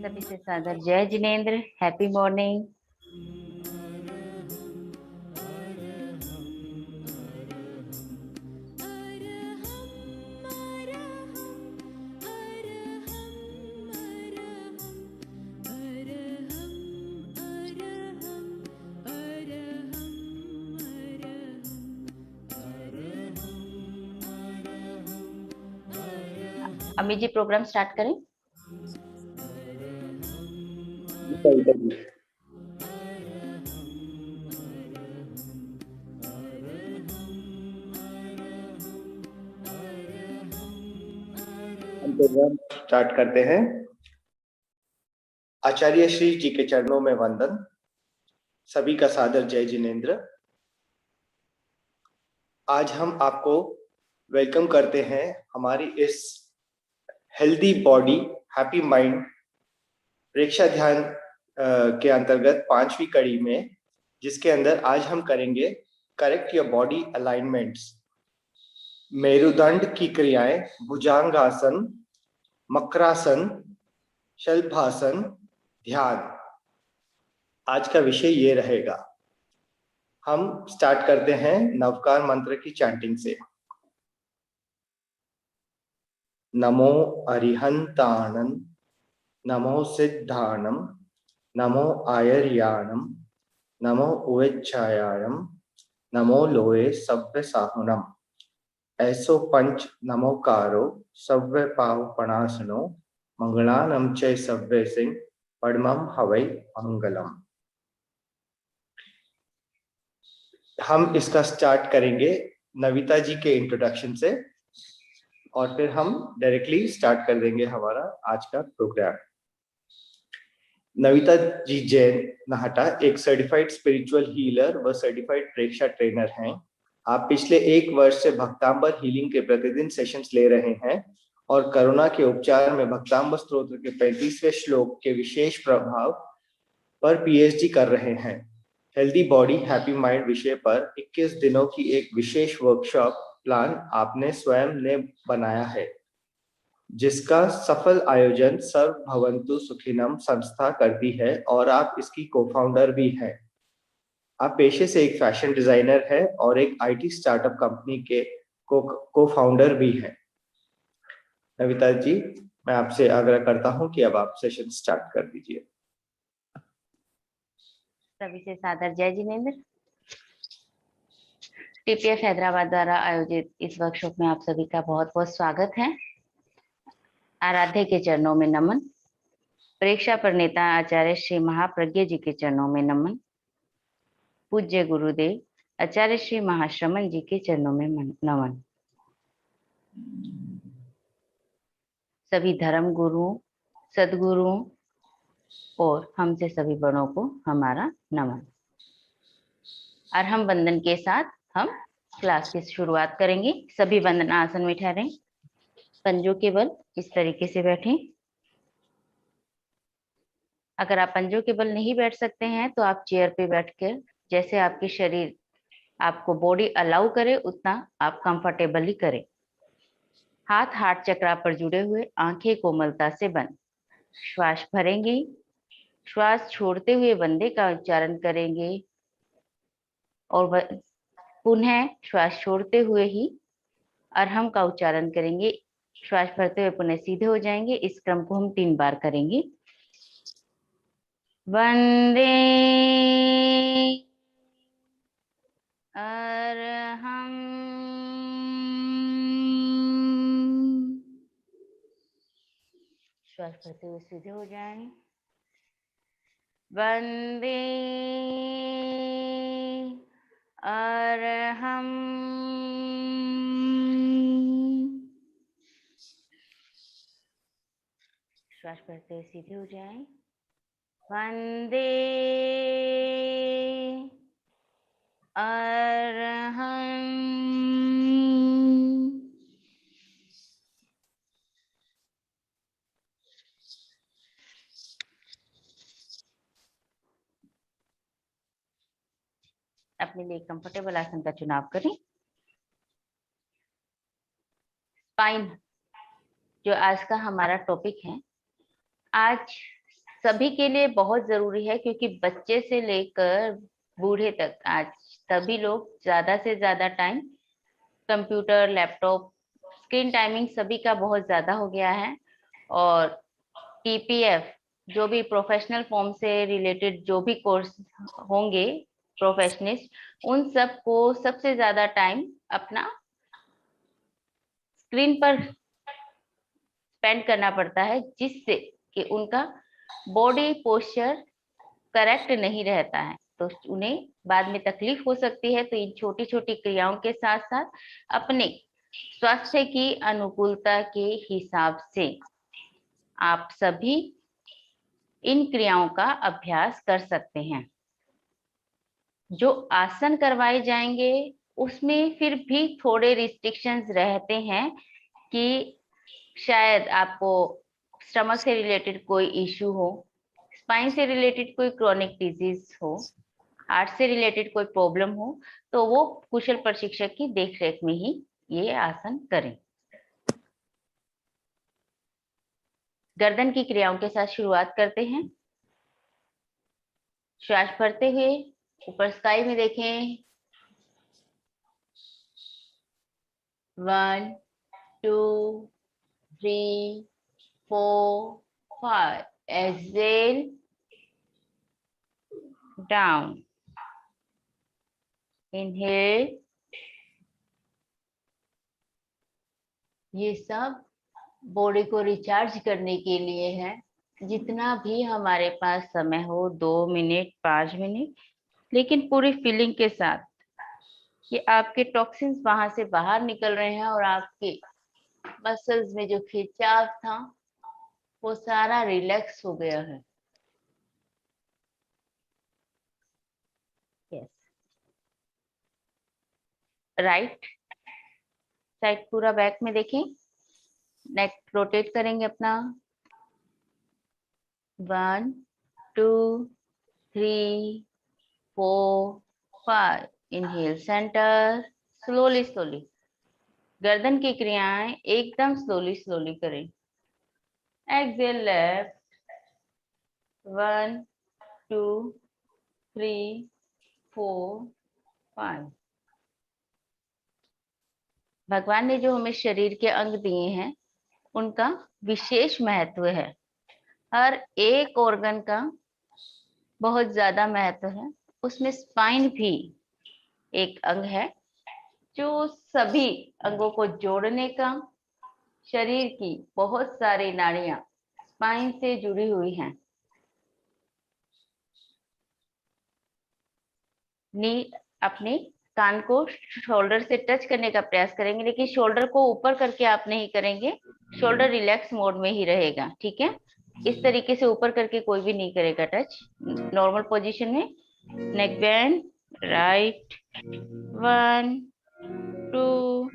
सभी से सादर जय जिनेंद्र। Happy morning. Amit ji program start करें। हम प्रोग्राम स्टार्ट करते हैं। आचार्य श्री जी के चरणों में वंदन। सभी का सादर जय जिनेंद्र। आज हम आपको वेलकम करते हैं हमारी इस हेल्दी बॉडी हैप्पी माइंड प्रेक्षा ध्यान के अंतर्गत 5वीं कड़ी में, जिसके अंदर आज हम करेंगे करेक्ट योर बॉडी अलाइनमेंट्स, मेरुदंड की क्रियाएं, भुजंगासन, मकरासन, शलभासन, ध्यान। आज का विषय ये रहेगा। हम स्टार्ट करते हैं नवकार मंत्र की चैंटिंग से। नमो अरिहंताणं, नमो सिद्धाणं, नमो आयर्याणं, नमो उवेच्छायायं, नमो लोये सव्य साहुनम। ऐसो पंच नमोकारो सव्य पावपणासनो, मंगलानम च सव्य सिंह पद्मम हवै मंगलम। हम इसका स्टार्ट करेंगे नविता जी के इंट्रोडक्शन से और फिर हम डायरेक्टली स्टार्ट कर देंगे हमारा आज का प्रोग्राम। नविता जी जैन नाहटा एक सर्टिफाइड स्पिरिचुअल हीलर व सर्टिफाइड प्रेक्षा ट्रेनर हैं। आप पिछले 1 वर्ष से भक्तांबर हीलिंग के प्रतिदिन सेशंस ले रहे हैं और कोरोना के उपचार में भक्तांबर स्तोत्र के 35वें श्लोक के विशेष प्रभाव पर पीएचडी कर रहे हैं। हेल्दी बॉडी हैप्पी माइंड विषय पर 21 दिनों की एक विशेष वर्कशॉप प्लान आपने स्वयं ने बनाया है, जिसका सफल आयोजन सर्व भवन्तु सुखिनम संस्था करती है और आप इसकी को-फाउंडर भी हैं। आप पेशे से एक फैशन डिजाइनर है और एक आईटी स्टार्टअप कंपनी के को-फाउंडर भी हैं। नविता जी, मैं आपसे आग्रह करता हूं कि अब आप सेशन स्टार्ट कर दीजिए। सभी से सादर जय जिनेंद्र। टीपीएफ हैदराबाद द्वारा आयोजित इस वर्कशॉप में आप सभी का बहुत बहुत स्वागत है। आराध्य के चरणों में नमन। परीक्षा पर नेता आचार्य श्री महाप्रज्ञ जी के चरणों में नमन। पूज्य गुरुदेव आचार्य श्री महाश्रमण जी के चरणों में नमन। सभी धर्म गुरुओं, सदगुरुओं और हमसे सभी बड़ों को हमारा नमन। और हम वंदन के साथ हम क्लास की शुरुआत करेंगे। सभी वंदन आसन में ठहरें, पंजों के बल इस तरीके से बैठें। अगर आप पंजों के बल नहीं बैठ सकते हैं तो आप चेयर पे बैठकर, जैसे आपके शरीर आपको बॉडी अलाउ करे उतना आप कंफर्टेबली करें। हाथ हार्ट चक्र पर जुड़े हुए, आंखें कोमलता से बंद। श्वास भरेंगे, श्वास छोड़ते हुए वंदे का उच्चारण करेंगे और पुनः श्वास छोड़ते हुए ही अरहम का उच्चारण करेंगे। श्वास भरते हुए पुनः सीधे हो जाएंगे। इस क्रम को हम 3 बार करेंगे। वंदे अरहम। श्वास भरते हुए सीधे हो जाएं। वंदे अरहम। श्वास भरते हुए सीधे हो जाएं। वंदे अरहम। अपने लिए कंफर्टेबल आसन का चुनाव करें। स्पाइन जो आज का हमारा टॉपिक है। आज सभी के लिए बहुत जरूरी है, क्योंकि बच्चे से लेकर बूढ़े तक आज सभी लोग ज्यादा से ज्यादा time computer, laptop, screen timing सभी का बहुत ज्यादा हो गया है। और पीपीएफ, जो भी प्रोफेशनल फॉर्म से रिलेटेड जो भी कोर्स होंगे, प्रोफेशनिस्ट, उन सब को सबसे ज्यादा टाइम अपना स्क्रीन पर स्पेंड करना पड़ता है, जिससे कि उनका बॉडी पोस्चर करेक्ट नहीं रहता है, तो उन्हें बाद में तकलीफ हो सकती है। तो इन छोटी छोटी क्रियाओं के साथ साथ अपने स्वास्थ्य की अनुकूलता के हिसाब से आप सभी इन क्रियाओं का अभ्यास कर सकते हैं। जो आसन करवाए जाएंगे उसमें फिर भी थोड़े रिस्ट्रिक्शंस रहते हैं कि शायद आपको स्टमक से रिलेटेड कोई इश्यू हो, स्पाइन से रिलेटेड कोई क्रॉनिक डिजीज हो, हार्ट से रिलेटेड कोई प्रॉब्लम हो, तो वो कुशल प्रशिक्षक की देखरेख में ही ये आसन करें। गर्दन की क्रियाओं के साथ शुरुआत करते हैं। श्वास भरते हुए ऊपर स्काई में देखें। 1 2 3 4 5। Exhale down. इनहेल। ये सब बॉडी को रिचार्ज करने के लिए है। जितना भी हमारे पास समय हो, 2 मिनट 5 मिनट, लेकिन पूरी फीलिंग के साथ कि आपके टॉक्सिन्स वहां से बाहर निकल रहे हैं और आपके मसल्स में जो खिंचाव था वो सारा रिलैक्स हो गया है। यस। राइट साइड पूरा बैक में देखें। नेक रोटेट करेंगे अपना। 1 2 3 4 5। Inhale centre. स्लोली स्लोली गर्दन की क्रियाएं एकदम स्लोली स्लोली करें। Exhale left. 1 2 3 4 5। भगवान ने जो हमें शरीर के अंग दिए हैं उनका विशेष महत्व है। हर एक ऑर्गन का बहुत ज्यादा महत्व है। उसमें स्पाइन भी एक अंग है जो सभी अंगों को जोड़ने का, शरीर की बहुत सारी नाड़ियां स्पाइन से जुड़ी हुई हैं। नी अपने कान को शोल्डर से टच करने का प्रयास करेंगे, लेकिन शोल्डर को ऊपर करके आप नहीं करेंगे। शोल्डर रिलैक्स मोड में ही रहेगा, ठीक है। इस तरीके से ऊपर करके कोई भी नहीं करेगा टच। नॉर्मल पोजीशन में नेक बेंड। राइट। 1 2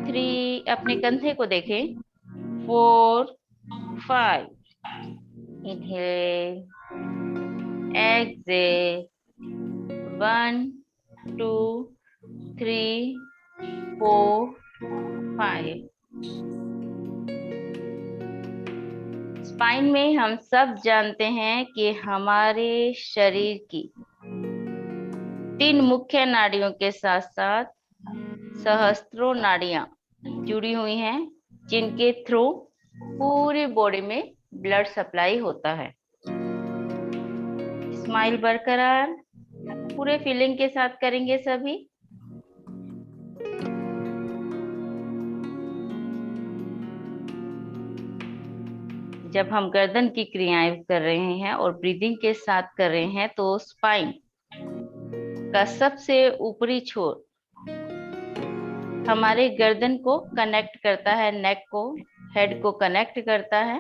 3। अपने कंधे को देखें। 4 5। इनहेल। एक्सेल। 1 2 3 4 5। स्पाइन में हम सब जानते हैं कि हमारे शरीर की 3 मुख्य नाड़ियों के साथ साथ सहस्त्रों नाड़ियां जुड़ी हुई हैं, जिनके थ्रू पूरी बॉडी में ब्लड सप्लाई होता है। स्माइल बरकरार पूरे फीलिंग के साथ करेंगे सभी। जब हम गर्दन की क्रियाएं कर रहे हैं और ब्रीदिंग के साथ कर रहे हैं तो स्पाइन का सबसे ऊपरी छोर हमारे गर्दन को कनेक्ट करता है, नेक को, हेड को कनेक्ट करता है।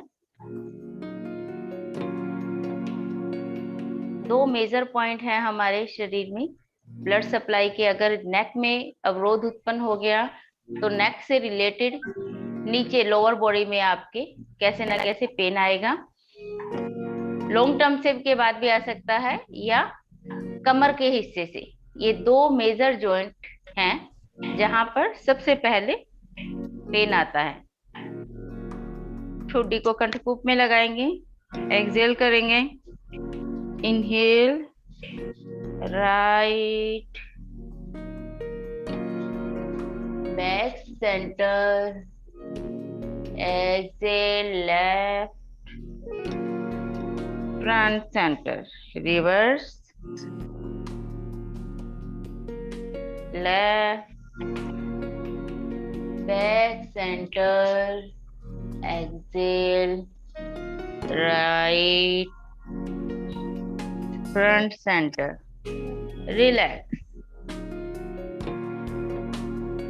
2 मेजर पॉइंट है हमारे शरीर में ब्लड सप्लाई के। अगर नेक में अवरोध उत्पन्न हो गया तो नेक से रिलेटेड नीचे लोअर बॉडी में आपके कैसे ना कैसे पेन आएगा। लॉन्ग टर्म से के बाद भी आ सकता है या कमर के हिस्से से। ये 2 मेजर जॉइंट हैं जहां पर सबसे पहले पेन आता है। ठुड्डी को कंठकूप में लगाएंगे। एक्सहेल करेंगे। Inhale right back centre, exhale left front centre, reverse left back centre, exhale right front centre, relax.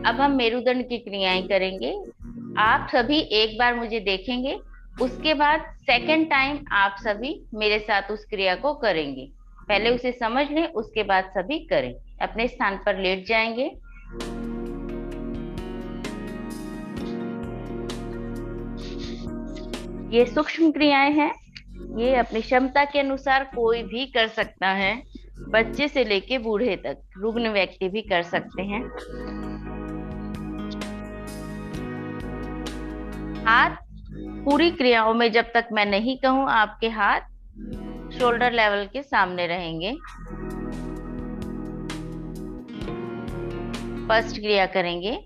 अब हम मेरुदंड की क्रियाएं करेंगे। आप सभी एक बार मुझे देखेंगे, उसके बाद सेकंड टाइम आप सभी मेरे साथ उस क्रिया को करेंगे। पहले उसे समझ लें, उसके बाद सभी करें। अपने स्थान पर लेट जाएंगे। ये सूक्ष्म क्रियाएं हैं, ये अपनी क्षमता के अनुसार कोई भी कर सकता है, बच्चे से लेके बूढ़े तक, रुग्ण व्यक्ति भी कर सकते हैं। हाथ पूरी क्रियाओं में जब तक मैं नहीं कहूं, आपके हाथ शोल्डर लेवल के सामने रहेंगे। फर्स्ट क्रिया करेंगे।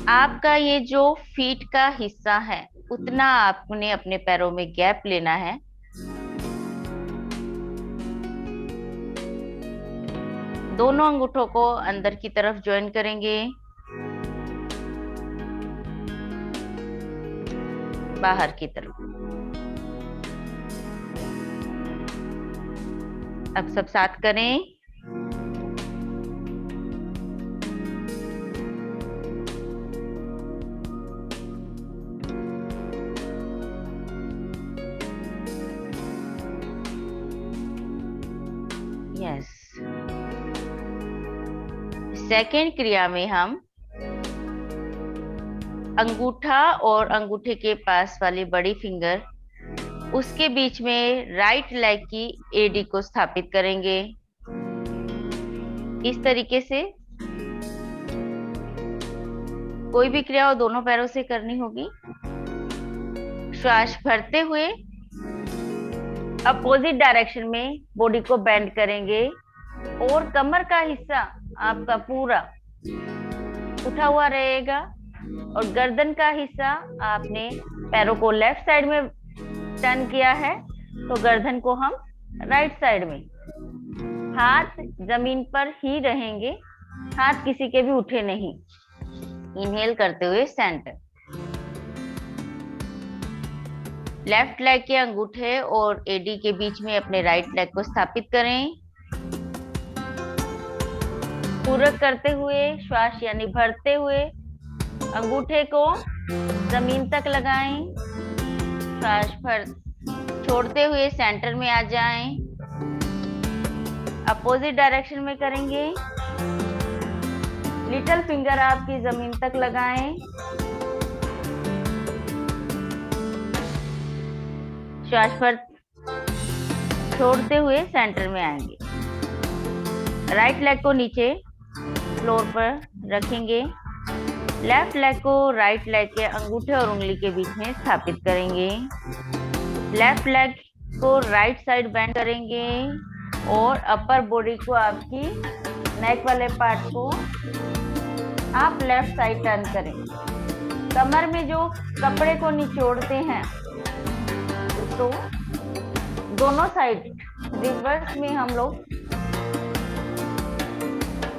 आपका ये जो फीट का हिस्सा है, उतना आपने अपने पैरों में गैप लेना है। दोनों अंगूठों को अंदर की तरफ ज्वाइन करेंगे, बाहर की तरफ। अब सब साथ करें। यस। सेकेंड क्रिया में हम अंगूठा और अंगूठे के पास वाली बड़ी फिंगर, उसके बीच में राइट लेग की एडी को स्थापित करेंगे इस तरीके से। कोई भी क्रिया हो दोनों पैरों से करनी होगी। श्वास भरते हुए अपोजिट डायरेक्शन में बॉडी को बेंड करेंगे और कमर का हिस्सा आपका पूरा उठा हुआ रहेगा और गर्दन का हिस्सा, आपने पैरों को लेफ्ट साइड में टर्न किया है तो गर्दन को हम राइट साइड में। हाथ जमीन पर ही रहेंगे, हाथ किसी के भी उठे नहीं। इनहेल करते हुए सेंटर। लेफ्ट लेग के अंगूठे और एडी के बीच में अपने राइट लेग को स्थापित करें। पूरक करते हुए श्वास यानी भरते हुए अंगूठे को जमीन तक लगाएं। श्वास भर छोड़ते हुए सेंटर में आ जाएं। अपोजिट डायरेक्शन में करेंगे। लिटिल फिंगर आपकी जमीन तक लगाएं। श्वास भर छोड़ते हुए सेंटर में आएंगे। राइट लेग को नीचे फ्लोर पर रखेंगे। लेफ्ट लेग को राइट लेग के अंगूठे और उंगली के बीच में स्थापित करेंगे। लेफ्ट लेग को राइट साइड बेंड करेंगे और अपर बॉडी को, आपकी नेक वाले पार्ट को आप लेफ्ट साइड टर्न करें। कमर में जो कपड़े को निचोड़ते हैं तो दोनों साइड रिवर्स में हम लोग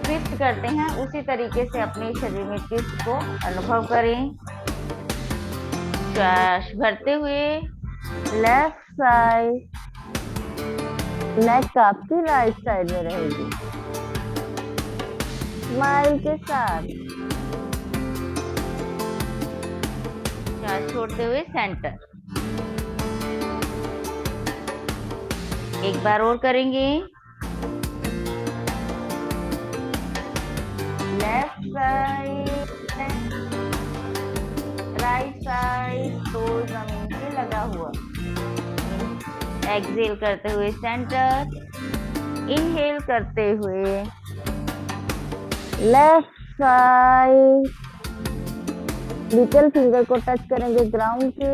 ट्विस्ट करते हैं, उसी तरीके से अपने शरीर में ट्विस्ट को अनुभव करें। श्वास भरते हुए लेफ्ट साइड, नेक आपकी राइट साइड में रहेगी। स्माइल के साथ श्वास छोड़ते हुए सेंटर। एक बार और करेंगे। लेफ्ट साइड, राइट साइड, तो जमीन से लगा हुआ। एक्सहेल करते हुए सेंटर। इनहेल करते हुए लेफ्ट साइड, लिटिल फिंगर को टच करेंगे ग्राउंड से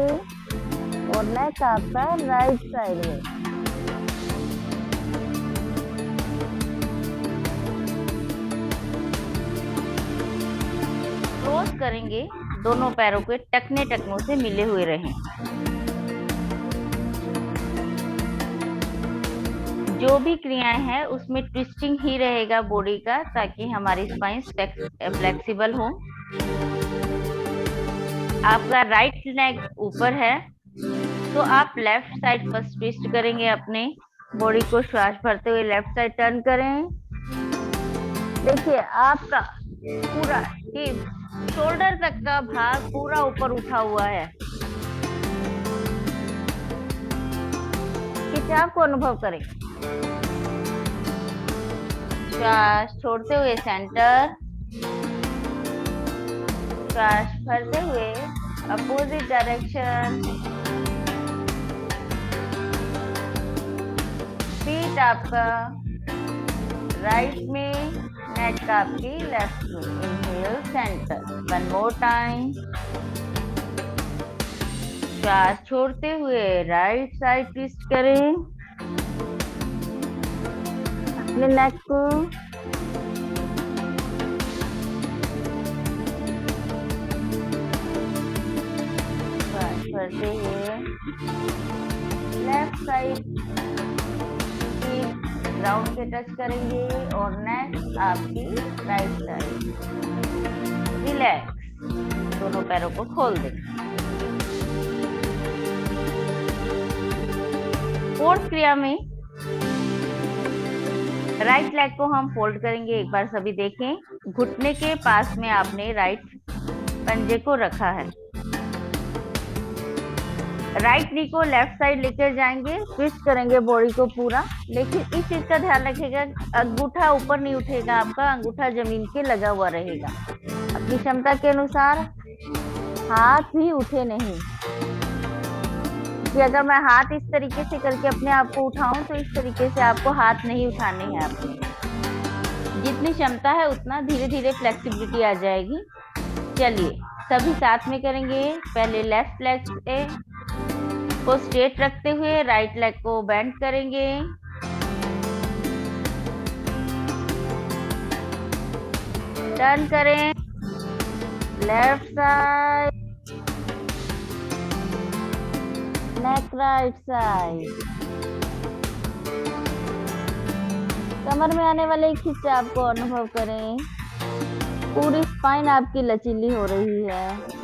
और नेक आपका राइट साइड में। क्लोज करेंगे, दोनों पैरों के टखने टखनों से मिले हुए रहें। जो भी क्रियाएं हैं उसमें ट्विस्टिंग ही रहेगा बॉडी का, ताकि हमारी स्पाइन फ्लेक्सिबल हो। आपका राइट लेग ऊपर है तो आप लेफ्ट साइड फर्स्ट ट्विस्ट करेंगे, अपने बॉडी को श्वास भरते हुए लेफ्ट साइड टर्न करें। देखिए आपका पूरा हिप शोल्डर तक का भाग पूरा ऊपर उठा हुआ है। खिंचाव को अनुभव करें। श्वास छोड़ते हुए सेंटर, श्वास भरते हुए अपोजिट डायरेक्शन। फीट आपका राइट में, नेक आपकी लेफ्ट में। Inhale centre, one more time. श्वास छोड़ते हुए राइट साइड ट्विस्ट करें अपने नेक को। श्वास भरते हुए लेफ्ट साइड ग्राउंड के टच करेंगे और नेक आपकी राइट साइड। रिलैक्स, दोनों पैरों को खोल दें। फोर्थ क्रिया में राइट लेग को हम फोल्ड करेंगे। एक बार सभी देखें, घुटने के पास में आपने राइट पंजे को रखा है। राइट नी को लेफ्ट साइड लेकर जाएंगे, ट्विस्ट करेंगे बॉडी को पूरा। लेकिन इस चीज का ध्यान रखिएगा, अंगूठा ऊपर नहीं उठेगा आपका, अंगूठा जमीन के लगा हुआ रहेगा। अपनी क्षमता के अनुसार हाथ भी उठे नहीं, कि अगर मैं हाथ इस तरीके से करके अपने आप को उठाऊं तो इस तरीके से आपको हाथ नहीं उठाने हैं। आपने जितनी क्षमता है उतना धीरे धीरे फ्लेक्सिबिलिटी आ जाएगी। चलिए सभी साथ में करेंगे। पहले लेफ्ट लेग को स्ट्रेट रखते हुए राइट लेग को बेंड करेंगे। टर्न करें लेफ्ट साइड, नेक राइट साइड। कमर में आने वाले खिंचाव को अनुभव करें। पूरी स्पाइन आपकी लचीली हो रही है।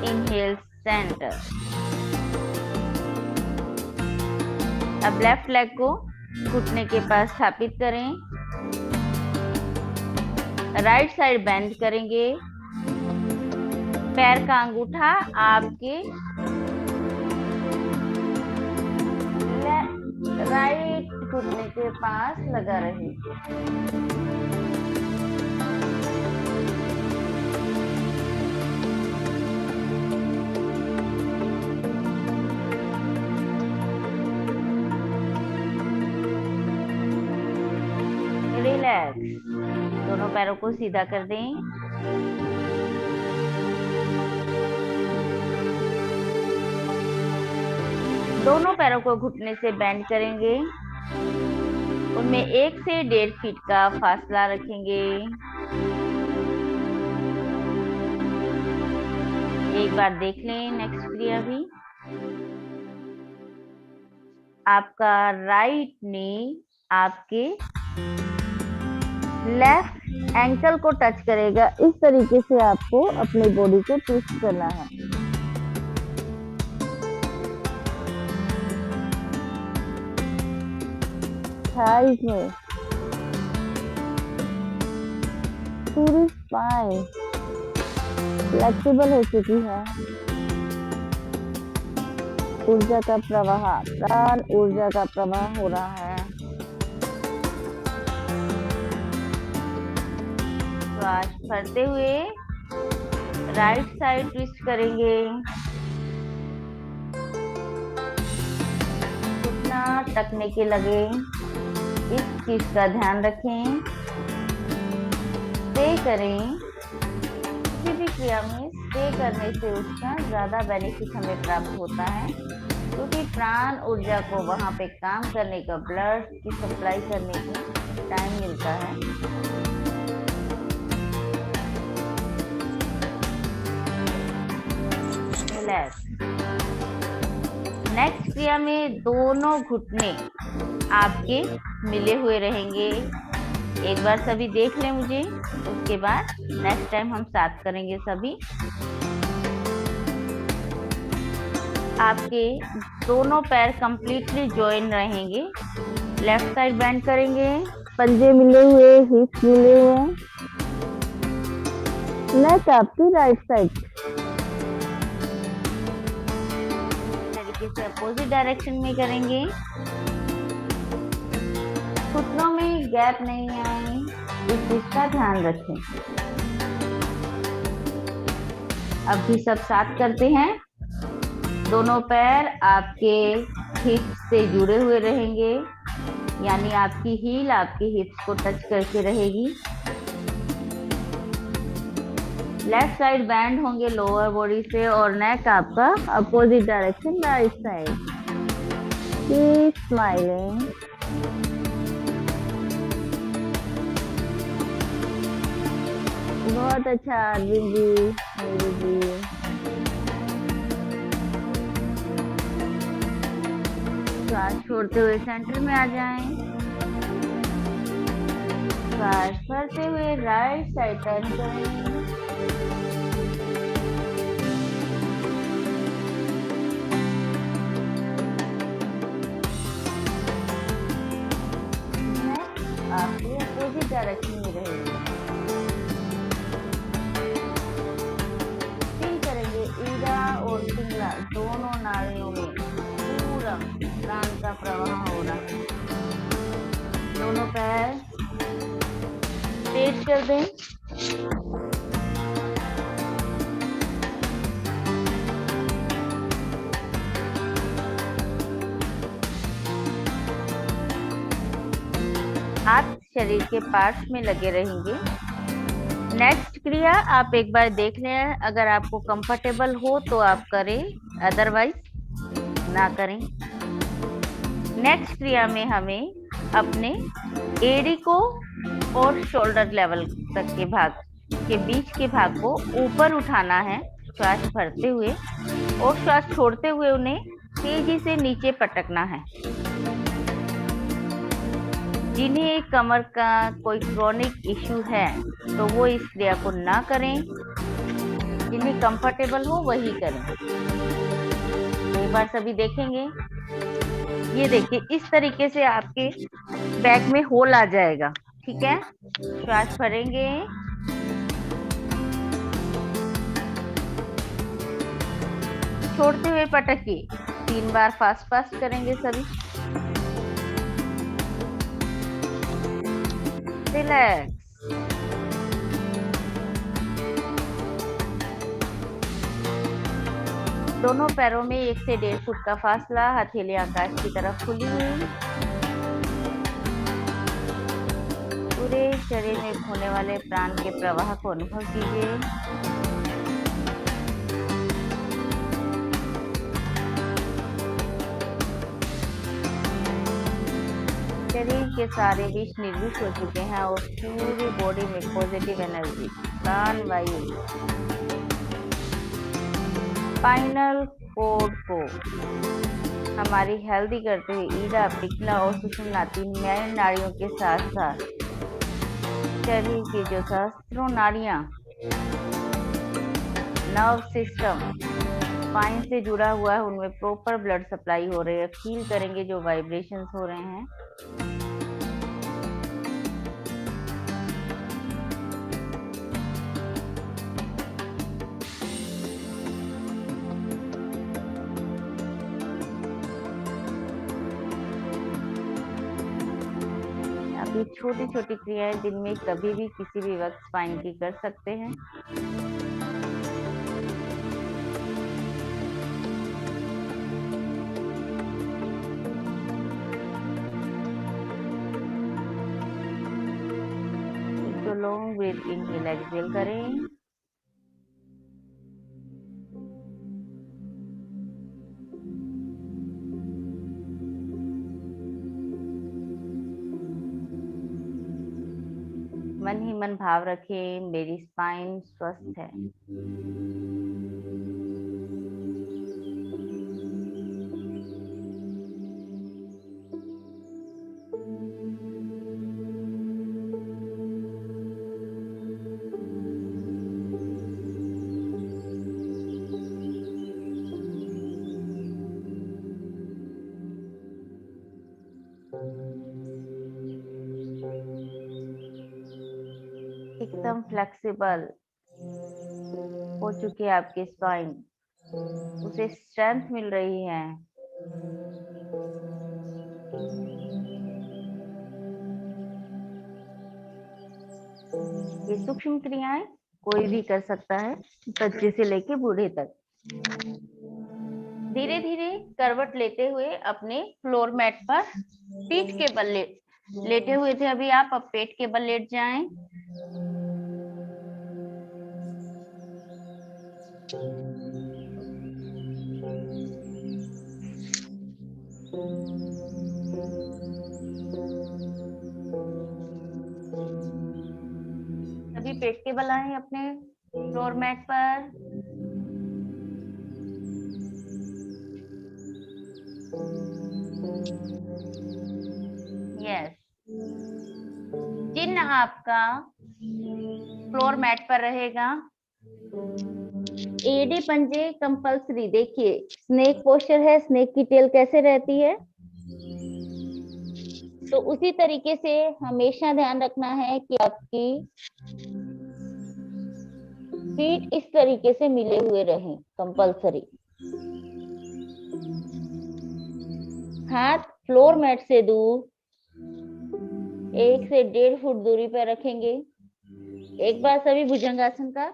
Inhale centre. अब लेफ्ट लेग को घुटने के पास स्थापित करें, राइट साइड बेंड करेंगे। पैर का अंगूठा आपके राइट घुटने के पास लगा रहे। रिलैक्स, दोनों पैरों को सीधा कर दें। दोनों पैरों को घुटने से बेंड करेंगे, उनमें 1 से 1.5 फीट का फासला रखेंगे। एक बार देख लें नेक्स्ट क्रिया भी। आपका राइट नी आपके लेफ्ट एंकल को टच करेगा। इस तरीके से आपको अपनी बॉडी को ट्विस्ट करना है। थाइस में पूरी स्पाइन फ्लेक्सिबल हो चुकी है। ऊर्जा का प्रवाह, प्राण ऊर्जा का प्रवाह हो रहा है। श्वास भरते हुए राइट साइड ट्विस्ट करेंगे। घुटना टकने के लगे, इस चीज का ध्यान रखें। स्टे करें, किसी भी क्रिया में स्टे करने से उसका ज़्यादा बेनिफिट हमें प्राप्त होता है, क्योंकि प्राण ऊर्जा को वहाँ पे काम करने का, ब्लड की सप्लाई करने का टाइम मिलता है। रिलैक्स। नेक्स्ट क्रिया में दोनों घुटने आपके मिले हुए रहेंगे। एक बार सभी देख लें मुझे, उसके बाद नेक्स्ट टाइम हम साथ करेंगे सभी। आपके दोनों पैर कंप्लीटली जॉइन रहेंगे। लेफ्ट साइड बेंड करेंगे, पंजे मिले हुए, हिप्स मिले हुए। नेक आपकी राइट साइड। तरीके से अपोजिट डायरेक्शन में करेंगे। घुटनों में गैप नहीं आए, इस चीज का ध्यान रखें। अब भी सब साथ करते हैं। दोनों पैर आपके हिप्स से जुड़े हुए रहेंगे, यानी आपकी हील आपकी हिप्स को टच करके रहेगी। लेफ्ट साइड बैंड होंगे लोअर बॉडी से, और नेक आपका opposite direction right side. Keep smiling. बहुत अच्छा अरविंद जी, मेरी जी। श्वास छोड़ते हुए सेंटर में आ जाएं। श्वास भरते हुए राइट साइड टर्न करें। आपके अपोजिट डायरेक्शन में रहेंगे। फील करेंगे ईड़ा और पिंगला दोनों नाड़ियों में पूरा प्राण का प्रवाह हो रहा है। दोनों पैर स्ट्रेट कर दें। हाथ शरीर के पार्ट्स में लगे रहेंगे। नेक्स्ट क्रिया आप एक बार देख लें, अगर आपको कंफर्टेबल हो तो आप करें, अदरवाइज ना करें। नेक्स्ट क्रिया में हमें अपने एड़ी को और शोल्डर लेवल तक के भाग के बीच के भाग को ऊपर उठाना है, श्वास भरते हुए, और श्वास छोड़ते हुए उन्हें तेजी से नीचे पटकना है। जिन्हें कमर का कोई क्रॉनिक इश्यू है तो वो इस क्रिया को ना करें, जिन्हें कंफर्टेबल हो वही करें। एक बार सभी देखेंगे। ये देखिए, इस तरीके से आपके बैक में होल आ जाएगा। ठीक है, श्वास भरेंगे, छोड़ते हुए पटकिए। 3 बार फास्ट फास्ट करेंगे सभी। रिलैक्स। दोनों पैरों में 1 से 1.5 फुट का फासला, हथेली आकाश की तरफ खुली हुई। पूरे शरीर में होने वाले प्राण के प्रवाह को अनुभव कीजिए। शरीर के सारे विष निर्विष हो चुके हैं और पूरी बॉडी में पॉजिटिव एनर्जी, प्राण वायु स्पाइनल कोड को हमारी हेल्दी करते हुए ईड़ा, पिछला और सुषुम्ना 3 मेन नाड़ियों के साथ साथ शरीर की जो सहस्त्रों नाड़ियां, नर्व सिस्टम स्पाइन से जुड़ा हुआ है, उनमें प्रॉपर ब्लड सप्लाई हो रही है। फील करेंगे जो वाइब्रेशंस हो रहे हैं। आप ये छोटी छोटी क्रियाएं दिन में कभी भी किसी भी वक्त स्पाइन की कर सकते हैं। लॉन्ग ब्रीथ इनहेल एक्सहेल करें। मन ही मन भाव रखें, मेरी स्पाइन स्वस्थ है। एकदम फ्लेक्सिबल हो चुकी है आपकी स्पाइन, उसे स्ट्रेंथ मिल रही है। ये सूक्ष्म क्रियाएं कोई भी कर सकता है, बच्चे से लेके बूढ़े तक। धीरे धीरे करवट लेते हुए अपने फ्लोर मैट पर पीठ के बल लेटे हुए थे अभी आप, अब पेट के बल लेट जाएं। अभी पेट के बल आए अपने फ्लोर मैट पर। यस, चिन्ह आपका फ्लोर मैट पर रहेगा। एडी पंजे कंपल्सरी। देखिए स्नेक पोस्चर है, स्नेक की टेल कैसे रहती है, तो उसी तरीके से हमेशा ध्यान रखना है कि आपकी फीट इस तरीके से मिले हुए रहें, कंपल्सरी। हाथ फ्लोर मैट से दूर 1 से 1.5 फुट दूरी पर रखेंगे। एक बार सभी भुजंगासन का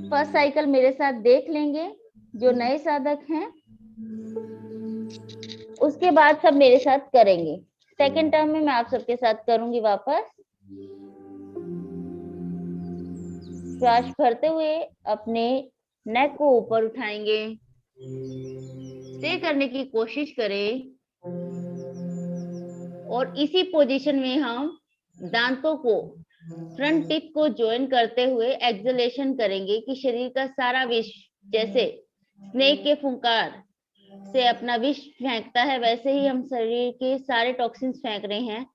फर्स्ट साइकिल मेरे साथ देख लेंगे जो नए साधक हैं, उसके बाद सब मेरे साथ करेंगे। सेकंड टर्म में मैं आप सबके साथ करूंगी वापस। श्वास भरते हुए अपने नेक को ऊपर उठाएंगे, स्टे करने की कोशिश करें और इसी पोजीशन में हम दांतों को, फ्रंट टिप को ज्वाइन करते हुए एक्सलेशन करेंगे कि शरीर का सारा विष, जैसे स्नेक के फुंकार से अपना विष फेंकता है, वैसे ही हम शरीर के सारे टॉक्सिन्स फेंक रहे हैं।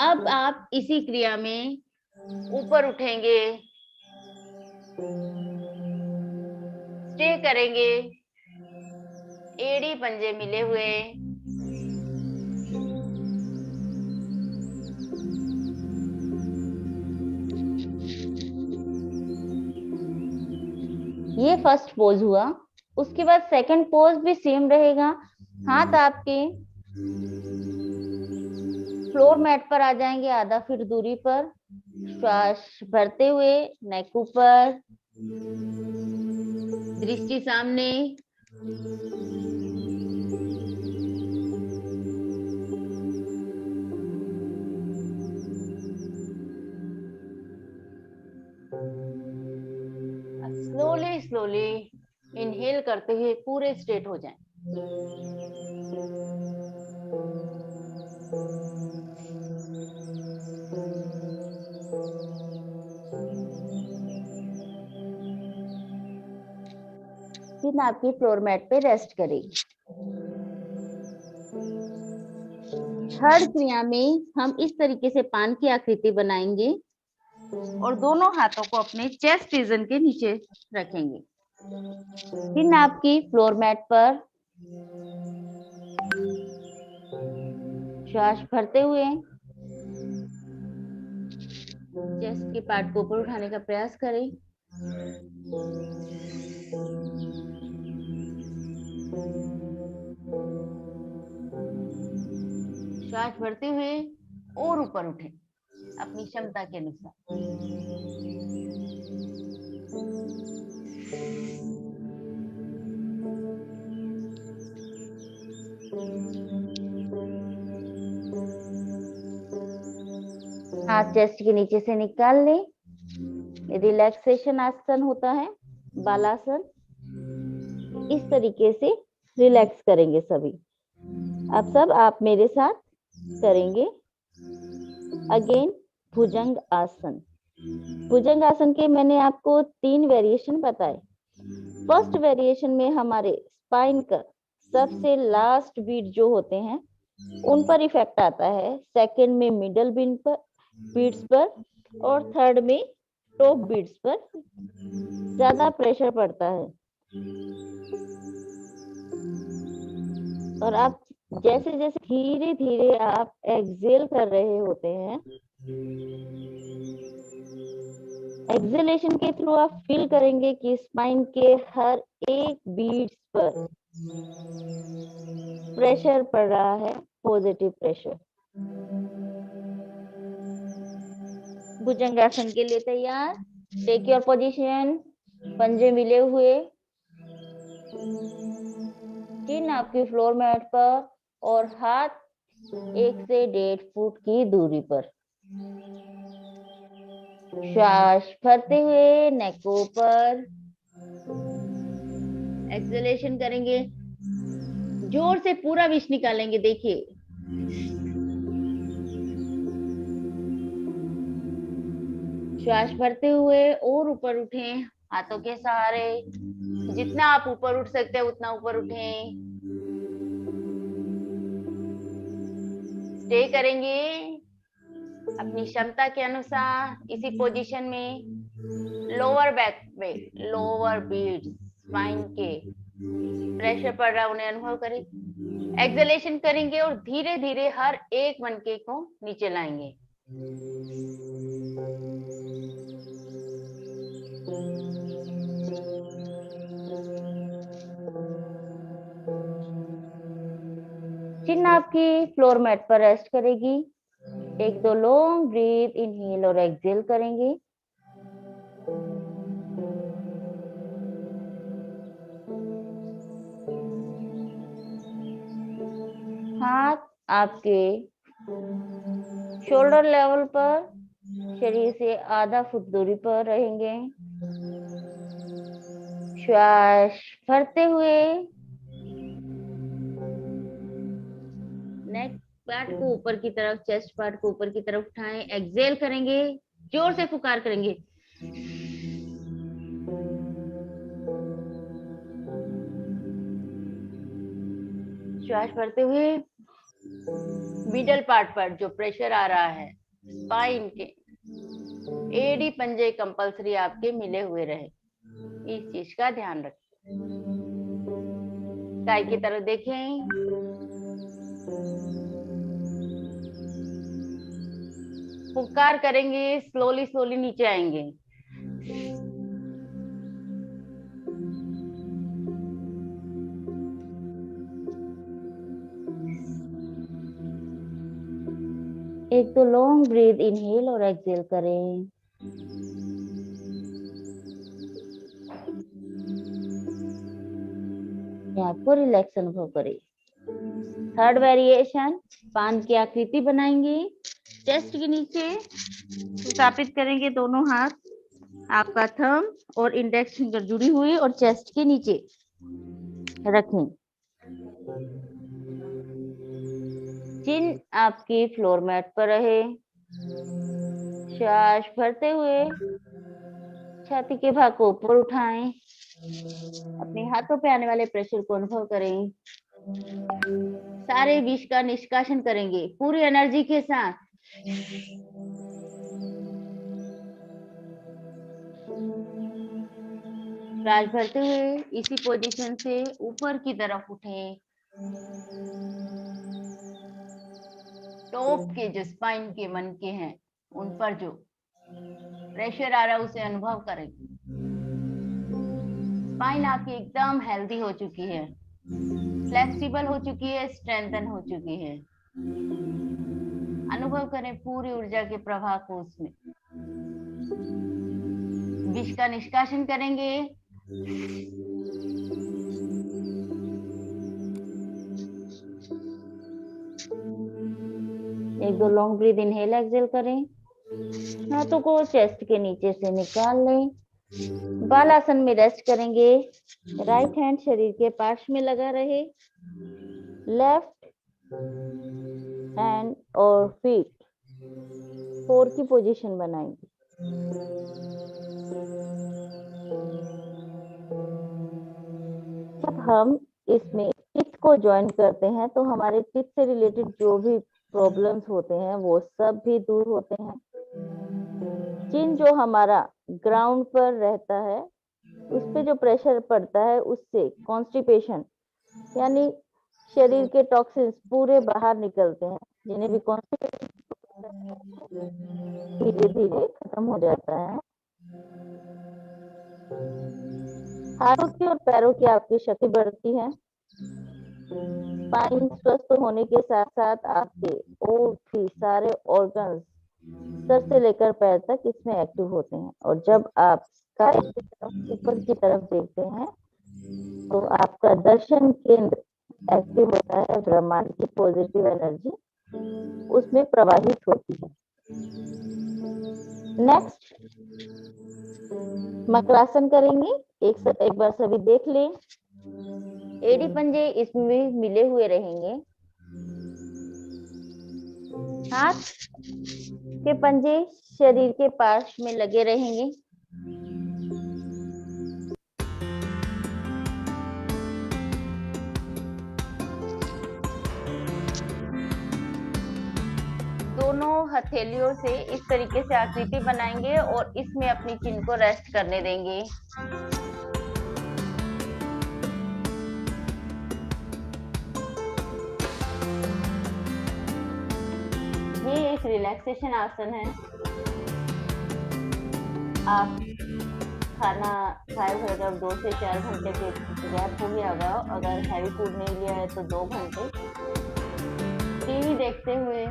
अब आप इसी क्रिया में ऊपर उठेंगे, स्टे करेंगे, एड़ी पंजे मिले हुए। ये फर्स्ट पोज हुआ। उसके बाद सेकंड पोज भी सेम रहेगा। हाथ आपके फ्लोर मैट पर आ जाएंगे आधा फीट दूरी पर। श्वास भरते हुए नेक ऊपर, दृष्टि सामने। स्लोली स्लोली इनहेल करते हुए पूरे स्ट्रेट हो जाएं। फिर आपकी फ्लोर मैट पे रेस्ट करेगी। थर्ड क्रिया में हम इस तरीके से पान की आकृति बनाएंगे और दोनों हाथों को अपने चेस्ट रीजन के नीचे रखेंगे। फिर आपकी फ्लोर मैट पर श्वास भरते हुए चेस्ट के पार्ट को ऊपर उठाने का प्रयास करें। श्वास भरते हुए और ऊपर उठें अपनी क्षमता के अनुसार। हाथ चेस्ट के नीचे से निकाल लें। रिलैक्सेशन आसन होता है, बालासन। इस तरीके से रिलैक्स करेंगे सभी। अब सब आप मेरे साथ करेंगे। अगेन भुजंग आसन। भुजंग आसन के मैंने आपको 3 वेरिएशन बताए। फर्स्ट वेरिएशन में हमारे स्पाइन का सबसे लास्ट बीट जो होते हैं उन पर इफेक्ट आता है, सेकंड में मिडल बीट्स पर और थर्ड में टॉप बीट्स पर ज्यादा प्रेशर पड़ता है। और आप जैसे जैसे धीरे धीरे आप एक्सेल कर रहे होते हैं, एक्सेलेशन के थ्रू आप फील करेंगे कि स्पाइन के हर एक बीट्स पर प्रेशर पड़ रहा है, पॉजिटिव प्रेशर। भुजंगासन के लिए तैयार। Take your position. पंजे मिले हुए, चिन आपकी फ्लोर मैट पर और हाथ 1 से 1.5 फुट की दूरी पर। श्वास भरते हुए नेक ऊपर, एक्सलेशन करेंगे, जोर से पूरा विष निकालेंगे। देखिए श्वास भरते हुए और ऊपर उठें हाथों के सहारे। जितना आप ऊपर उठ सकते हैं उतना ऊपर उठें। स्टे करेंगे अपनी क्षमता के अनुसार इसी पोजीशन में। लोअर बैक में लोअर बीट्स स्पाइन के प्रेशर पड़ रहा है, उन्हें अनुभव करें। एक्सलेशन करेंगे और धीरे धीरे हर एक मनके को नीचे लाएंगे। चिन आपकी फ्लोर मैट पर रेस्ट करेगी। एक दो लॉन्ग ब्रीथ, इनहेल और एक्सहेल करेंगे। हाथ आपके शोल्डर लेवल पर, शरीर से आधा फुट दूरी पर रहेंगे। श्वास भरते हुए नेक पार्ट को ऊपर की तरफ, चेस्ट पार्ट को ऊपर की तरफ उठाएं। एक्सहेल करेंगे, जोर से फुकार करेंगे। श्वास भरते हुए मिडल पार्ट पर जो प्रेशर आ रहा है स्पाइन के, एडी पंजे कंपल्सरी आपके मिले हुए रहे, इस चीज का ध्यान रखें। काय की तरफ देखें। फुकार करेंगे, स्लोली स्लोली नीचे आएंगे। एक तो लॉन्ग ब्रीथ, इनहेल और एक्सहेल करें। आपको रिलैक्स अनुभव करें। थर्ड वेरिएशन, पान की आकृति बनाएंगे। चेस्ट के नीचे स्थापित करेंगे दोनों हाथ, आपका थंब और इंडेक्स फिंगर जुड़ी हुई और चेस्ट के नीचे रखें। चिन आपकी फ्लोर मैट पर रहे। श्वास भरते हुए छाती के भाग को ऊपर उठाएं। अपने हाथों पे आने वाले प्रेशर को अनुभव करें। सारे विष का निष्कासन करेंगे पूरी एनर्जी के साथ। श्वास भरते हुए इसी पोजीशन से ऊपर की तरफ उठें। टॉप के जो स्पाइन के मन के हैं उन पर जो प्रेशर आ रहा है उसे अनुभव करें। स्पाइन आपकी एकदम हेल्दी हो चुकी है, फ्लेक्सिबल हो चुकी है, स्ट्रेंथन हो चुकी है। अनुभव करें पूरी ऊर्जा के प्रवाह को उसमें। विष का निष्कासन करेंगे। एक दो लॉन्ग ब्रीथ, इनहेल एक्सहेल करें। हाथों को चेस्ट के नीचे से निकाल लें। बालासन में रेस्ट करेंगे। राइट हैंड शरीर के पार्श्व में लगा रहे। लेफ्ट हैंड और फीट 4 की पोजीशन बनाएंगे। जब हम इसमें चित्त को ज्वाइन करते हैं तो हमारे चित्त से रिलेटेड जो भी प्रॉब्लम्स होते हैं वो सब भी दूर होते हैं। चिन जो हमारा ग्राउंड पर रहता है उस पे जो प्रेशर पड़ता है उससे कॉन्स्टिपेशन यानी शरीर के टॉक्सिन्स पूरे बाहर निकलते हैं, जिन्हें भी कॉन्स्टिपेशन धीरे धीरे खत्म हो जाता है। हाथों की और पैरों की आपकी शक्ति बढ़ती है। स्पाइन स्वस्थ होने के साथ साथ आपके और भी सारे ऑर्गन्स सर से लेकर पैर तक इसमें एक्टिव होते हैं। और जब आप स्काई की तरफ ऊपर की तरफ देखते हैं तो आपका दर्शन केंद्र एक्टिव होता है। ब्रह्मांड की पॉजिटिव एनर्जी उसमें प्रवाहित होती है। नेक्स्ट मकरासन करेंगे। एक बार सभी देख लें। एड़ी पंजे इसमें मिले हुए रहेंगे। हाथ के पंजे शरीर के पार्श्व में लगे रहेंगे। दोनों हथेलियों से इस तरीके से आकृति बनाएंगे और इसमें अपनी चिन को रेस्ट करने देंगे। ये एक रिलैक्सेशन आसन है। आप खाना खाए हुए जब 2 से 4 घंटे के गैप हो गया होगा, अगर हैवी फूड नहीं लिया है तो 2 घंटे टीवी देखते हुए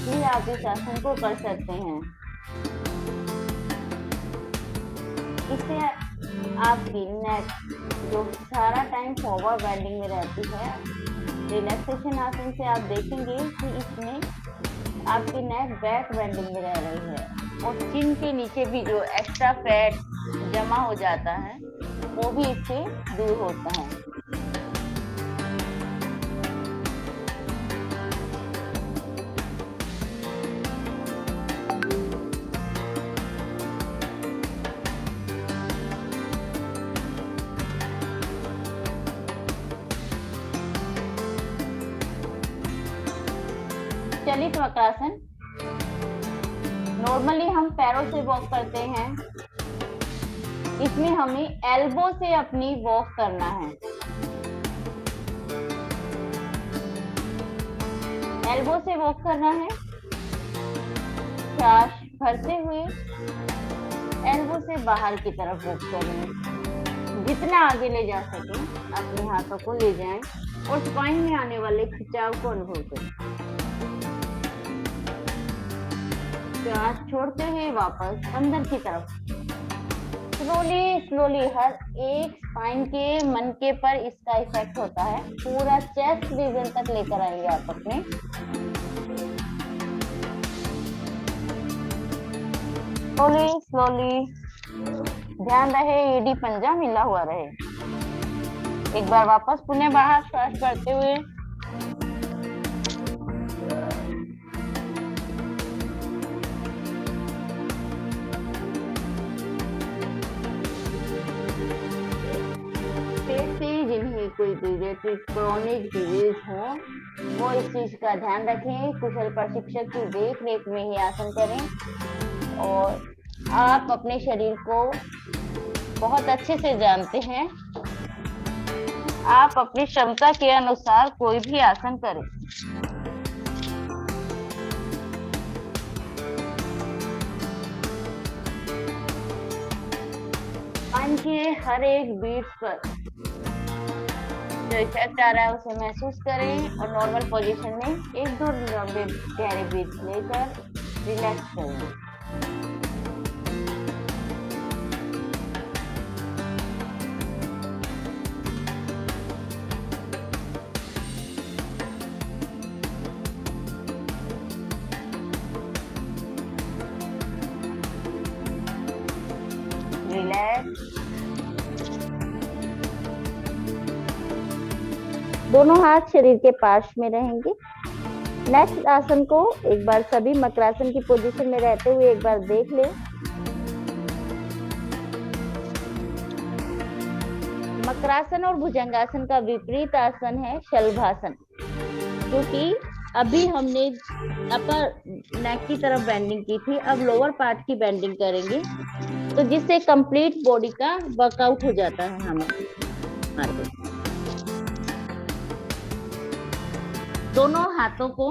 भी आप इस आसन को कर सकते हैं। इससे आपकी नेक जो सारा टाइम फॉरवर्ड बेंडिंग में रहती है, रिलैक्सेशन आसन से आप देखेंगे कि इसमें आपकी नेक बैक बेंडिंग में रह रही है और चिन के नीचे भी जो एक्स्ट्रा फैट जमा हो जाता है वो भी इससे दूर होता है। चलित वक्रासन। नॉर्मली हम पैरों से वॉक करते हैं, इसमें हमें एल्बो से अपनी वॉक करना है। एल्बो से वॉक करना है। सांस भरते हुए एल्बो से बाहर की तरफ वॉक करें। जितना आगे ले जा सके अपने हाथों को ले जाएं और स्पाइन में आने वाले खिंचाव को अनुभव करें। सांस छोड़ते हुए वापस अंदर की तरफ स्लोली हर एक स्पाइन के मनके पर इसका इफेक्ट होता है। पूरा चेस्ट रीजन तक लेकर आएंगे आप अपने। स्लोली ध्यान रहे एड़ी पंजा मिला हुआ रहे। एक बार वापस पुनः बाहर सांस करते हुए जिन्हें कोई क्रोनिक डिजीज हो वो इस चीज का ध्यान रखें। कुशल प्रशिक्षक की देख रेख में ही आसन करें और आप अपने शरीर को बहुत अच्छे से जानते हैं। आप अपनी क्षमता के अनुसार कोई भी आसन करें। स्पाइन के हर एक बीट्स पर जो इफेक्ट आ रहा है उसे महसूस करें और नॉर्मल पोजीशन में 1-2 लंबे गहरे ब्रीथ लेकर रिलैक्स करें। दोनों हाथ शरीर के पास में रहेंगे। नेक्स्ट आसन को एक बार सभी मकरासन की पोजीशन में रहते हुए एक बार देख ले। मकरासन और भुजंगासन का विपरीत आसन है शलभासन, क्योंकि अभी हमने अपर नेक की तरफ बेंडिंग की थी, अब लोअर पार्ट की बेंडिंग करेंगे, तो जिससे कंप्लीट बॉडी का वर्कआउट हो जाता है हमारे। दोनों हाथों को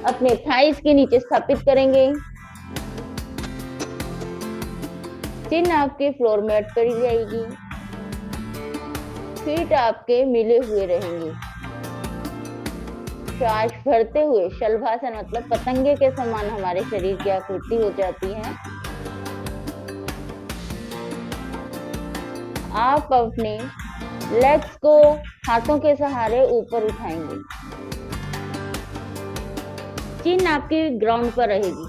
अपने थाइस के नीचे स्थापित करेंगे। चिन आपके फ्लोर मैट पर ही जाएगी, फीट आपके मिले हुए रहेंगे। श्वास भरते हुए शलभासन मतलब पतंगे के समान हमारे शरीर की आकृति हो जाती है। आप अपने लेग्स को हाथों के सहारे ऊपर उठाएंगे। चिन आपकी ग्राउंड पर रहेगी।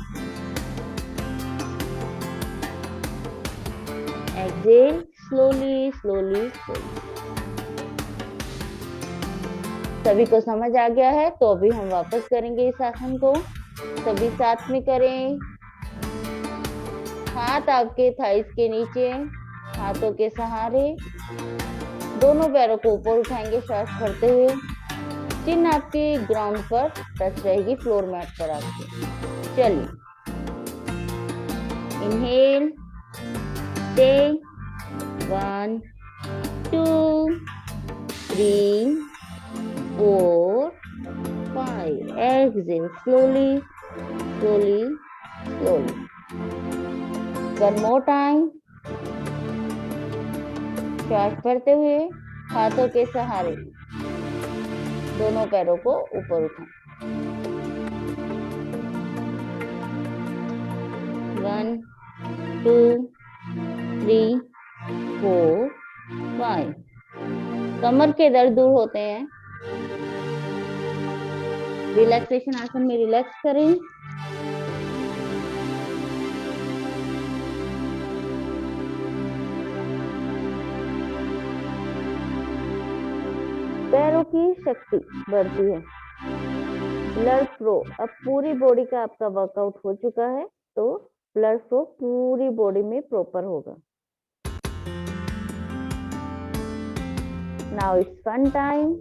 Exhale slowly slowly slowly. सभी को समझ आ गया है तो अभी हम वापस करेंगे इस आसन को। सभी साथ में करें। हाथ आपके थाइस के नीचे, हाथों के सहारे दोनों पैरों को ऊपर उठाएंगे श्वास भरते हुए। चिन आपकी ग्राउंड पर टच रहेगी, फ्लोर मैट पर आपके। चलिए, inhale, take 1 2 3 4 5, exhale slowly slowly slowly, one more time। श्वास भरते हुए हाथों के सहारे दोनों पैरों को ऊपर उठाएं। 1 2 3 4 5। कमर के दर्द दूर होते हैं। रिलैक्सेशन आसन में रिलैक्स करें। पैरों की शक्ति बढ़ती है। ब्लड फ्लो, अब पूरी बॉडी का आपका वर्कआउट हो चुका है, तो ब्लड फ्लो पूरी बॉडी में प्रॉपर होगा। Now it's fun time.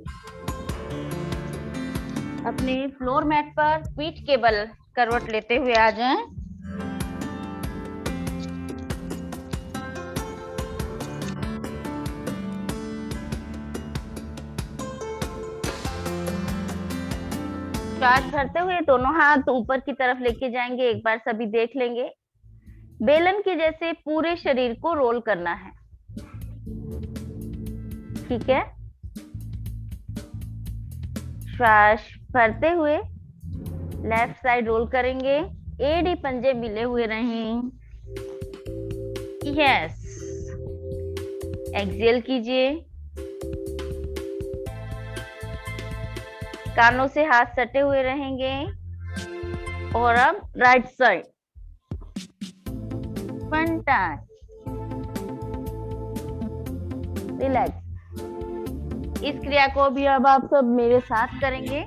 अपने फ्लोर मैट पर पीठ के बल करवट लेते हुए आ जाएं। श्वास भरते हुए दोनों हाथ ऊपर की तरफ लेके जाएंगे। एक बार सभी देख लेंगे। बेलन के जैसे पूरे शरीर को रोल करना है, ठीक है। श्वास भरते हुए लेफ्ट साइड रोल करेंगे। एडी पंजे मिले हुए रहें। यस, एक्सेल कीजिए। कानों से हाथ सटे हुए रहेंगे। और अब right side fun time. Relax. इस क्रिया को भी अब आप सब मेरे साथ करेंगे।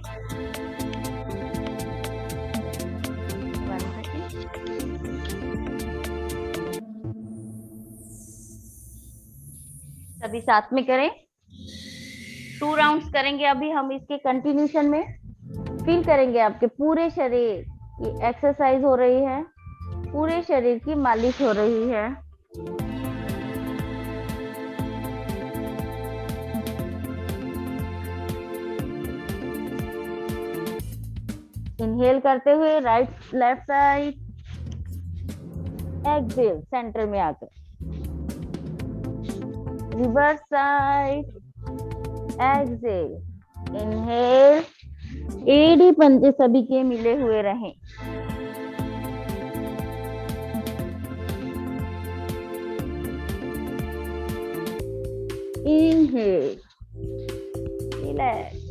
सभी साथ में करें। 2 राउंड्स करेंगे अभी हम इसके कंटिन्यूशन में। फील करेंगे आपके पूरे शरीर की एक्सरसाइज हो रही है, पूरे शरीर की मालिश हो रही है। इनहेल करते हुए right left side, exhale centre में आकर, रिवर्स साइड, एक्सेल, इनहेल। एडी पंजे सभी के मिले हुए रहें। Inhale, relax.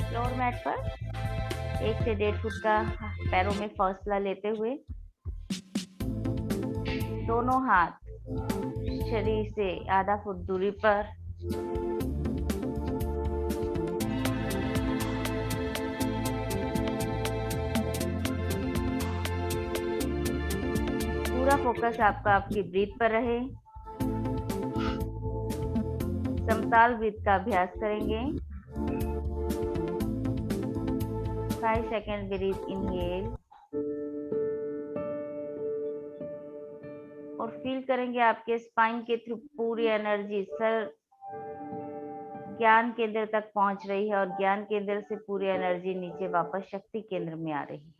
फ्लोर मैट पर 1 से 1.5 फुट का पैरों में फासला लेते हुए दोनों हाथ शरीर से आधा फुट दूरी पर। पूरा फोकस आपका आपकी ब्रीथ पर रहे। समताल ब्रीथ का अभ्यास करेंगे। 5 सेकेंड ब्रीथ इनहेल और फील करेंगे आपके स्पाइन के थ्रू पूरी एनर्जी सर ज्ञान केंद्र तक पहुंच रही है और ज्ञान केंद्र से पूरी एनर्जी नीचे वापस शक्ति केंद्र में आ रही है।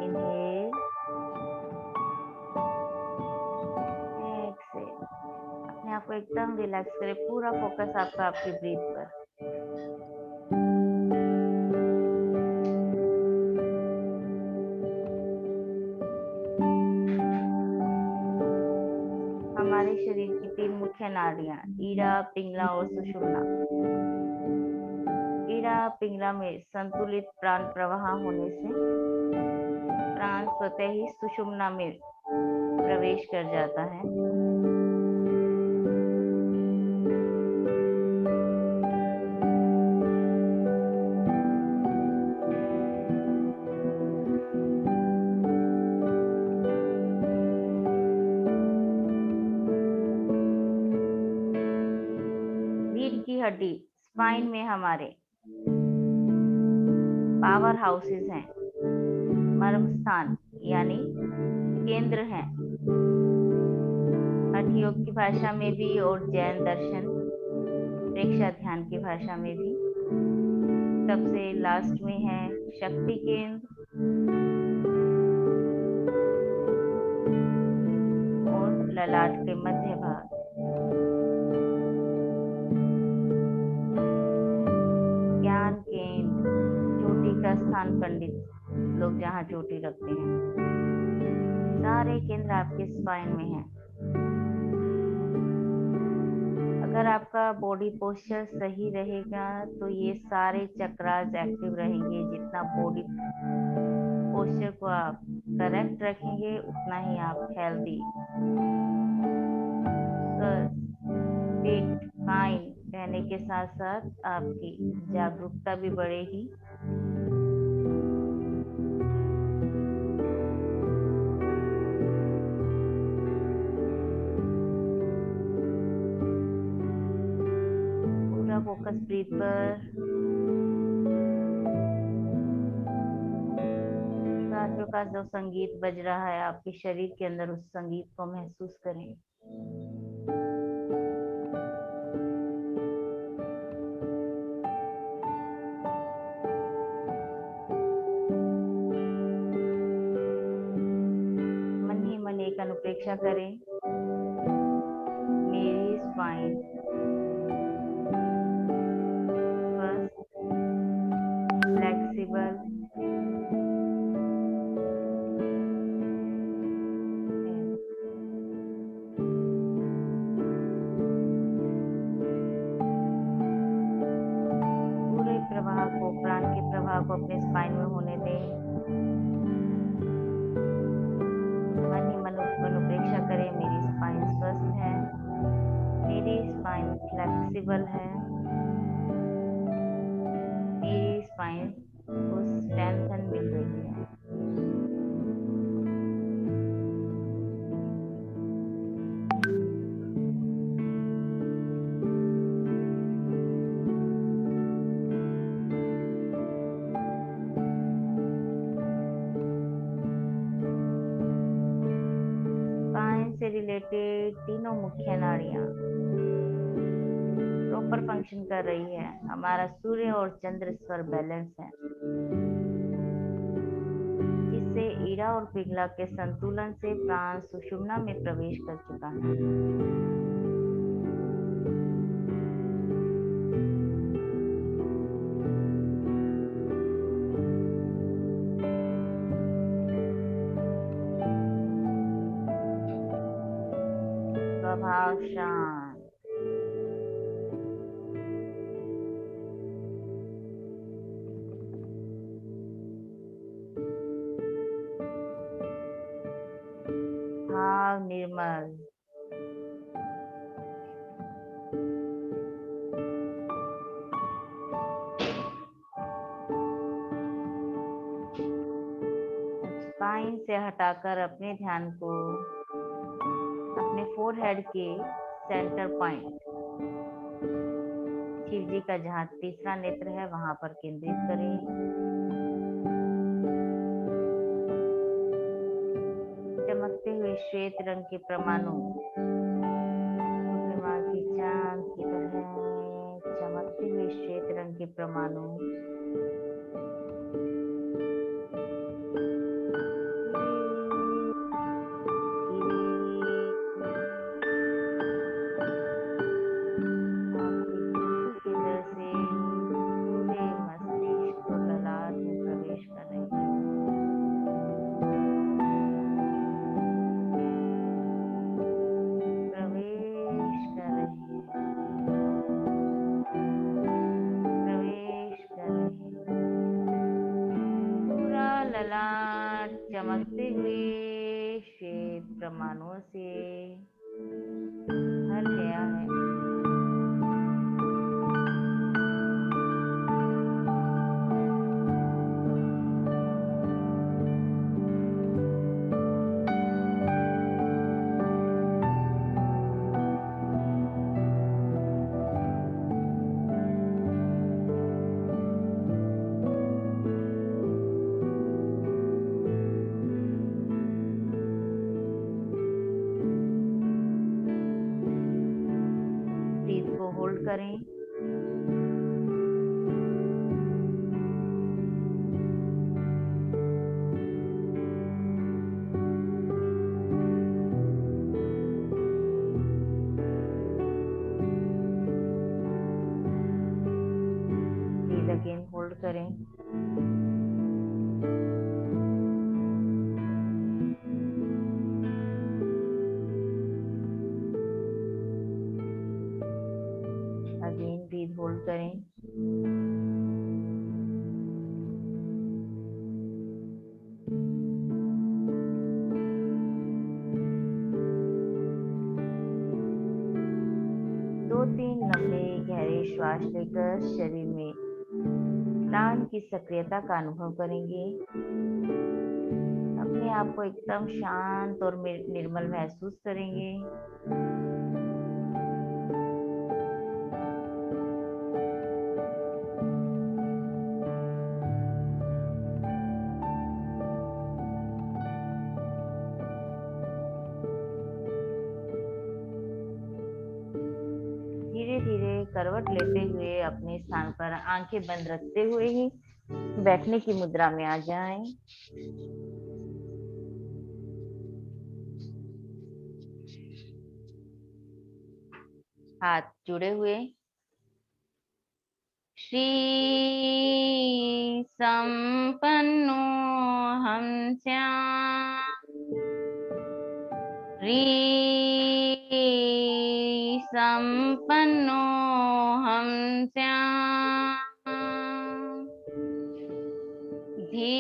Inhale, exhale. अपने आप को एकदम रिलैक्स करें। पूरा फोकस आपका आपकी ब्रीथ पर। हमारे शरीर की 3 मुख्य नाड़ियां ईड़ा, पिंगला और सुषुम्ना। ईड़ा पिंगला में संतुलित प्राण प्रवाह होने से प्राण स्वतः ही सुषुम्ना में प्रवेश कर जाता है। रीढ़ की हड्डी स्पाइन में हमारे पावर हाउसेस हैं, मर्म स्थान यानी केंद्र हैं। हठ योग की भाषा में भी और जैन दर्शन प्रेक्षा ध्यान की भाषा में भी। सबसे लास्ट में है शक्ति केंद्र और ललाट के मध्य भाग। ज्ञान केंद्र, चोटी का स्थान, पंडित लोग जहाँ चोटी रखते हैं। सारे केंद्र आपके स्पाइन में हैं। अगर आपका बॉडी पोस्चर सही रहेगा तो ये सारे चक्रास एक्टिव रहेंगे। जितना बॉडी पोस्चर को आप करेक्ट रखेंगे उतना ही आप हेल्दी, फिट, फाइन रहने के साथ साथ आपकी जागरूकता भी बढ़ेगी। पूरा फोकस ब्रीथ पर। रात्रों का जो संगीत बज रहा है आपके शरीर के अंदर, उस संगीत को महसूस करें। मन ही मन एक अनुप्रेक्षा करें। मेरी स्पाइन फ्लेक्सिबल प्राण के प्रवाह को अपने स्पाइन में होने दें। मन ही मन अनुप्रेक्षा करें। मेरी स्पाइन स्वस्थ है, मेरी स्पाइन फ्लेक्सिबल है, मेरी स्पाइन को स्ट्रेंथन मिल रही है। से रिलेटेड तीनों मुख्य नाड़ियां प्रॉपर फंक्शन कर रही है। हमारा सूर्य और चंद्र स्वर बैलेंस है, जिससे ईड़ा और पिंगला के संतुलन से प्राण सुषुम्ना में प्रवेश कर चुका है। स्वभाव शांत। भाव निर्मल। स्पाइन से हटाकर अपने ध्यान को अपने फोरहेड के सेंटर पॉइंट, शिव जी का जहाँ तीसरा नेत्र है वहां पर केंद्रित करें। चमकते हुए श्वेत रंग के परमाणु पूर्णिमा की चांद की तरह चमकते हुए श्वेत रंग के परमाणु चमकते हुए श्वेत परमाणुओं से भर गया है। होल्ड करें। ब्रीथ अगेन, होल्ड करें। अगेन ब्रीथ होल्ड करें। दो तीन लंबे गहरे श्वास लेकर शरीर में प्राण की सक्रियता का अनुभव करेंगे। अपने आप को एकदम शांत और निर्मल महसूस करेंगे। धीरे धीरे करवट लेते हुए अपने स्थान पर आंखें बंद रखते हुए ही बैठने की मुद्रा में आ जाएं। हाथ जुड़े हुए। श्री संपन्नो हम श्याम, संपन्नो हम श्याम, धी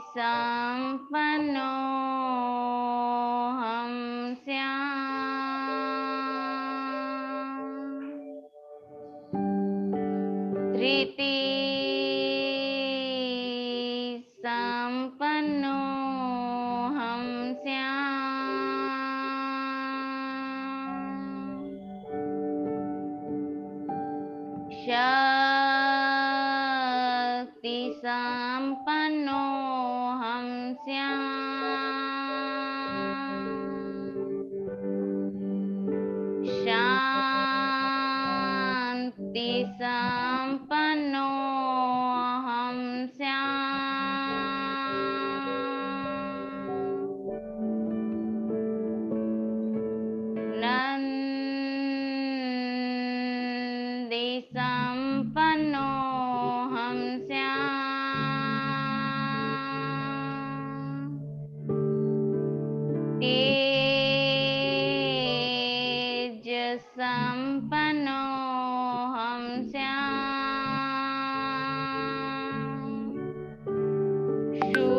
संपन्नो हम श्याम, धृति संपन्नो हम श्याम, शक्ति संपन्नो हम श्याम, शांति संपन्नो हम श्याम, नंदी संपन्नो हम श्याम, तेज संपन्नो हम श्याम, शून्य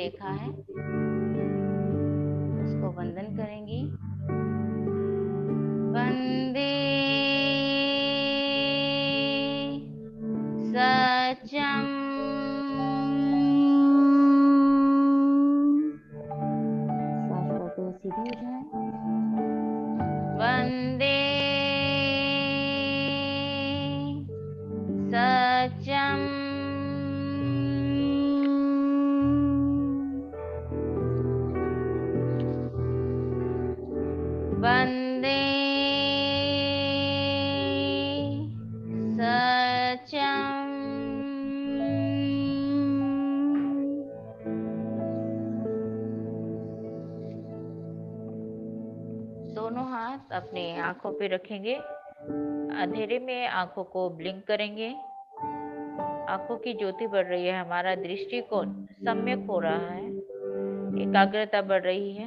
देखा है उसको वंदन करेंगी। वंदे सचम सीधी हो जाए। वंदे सचम वंदे सचम दोनों हाथ अपने आंखों पे रखेंगे। अंधेरे में आंखों को ब्लिंक करेंगे। आंखों की ज्योति बढ़ रही है, हमारा दृष्टिकोण सम्यक हो रहा है, एकाग्रता बढ़ रही है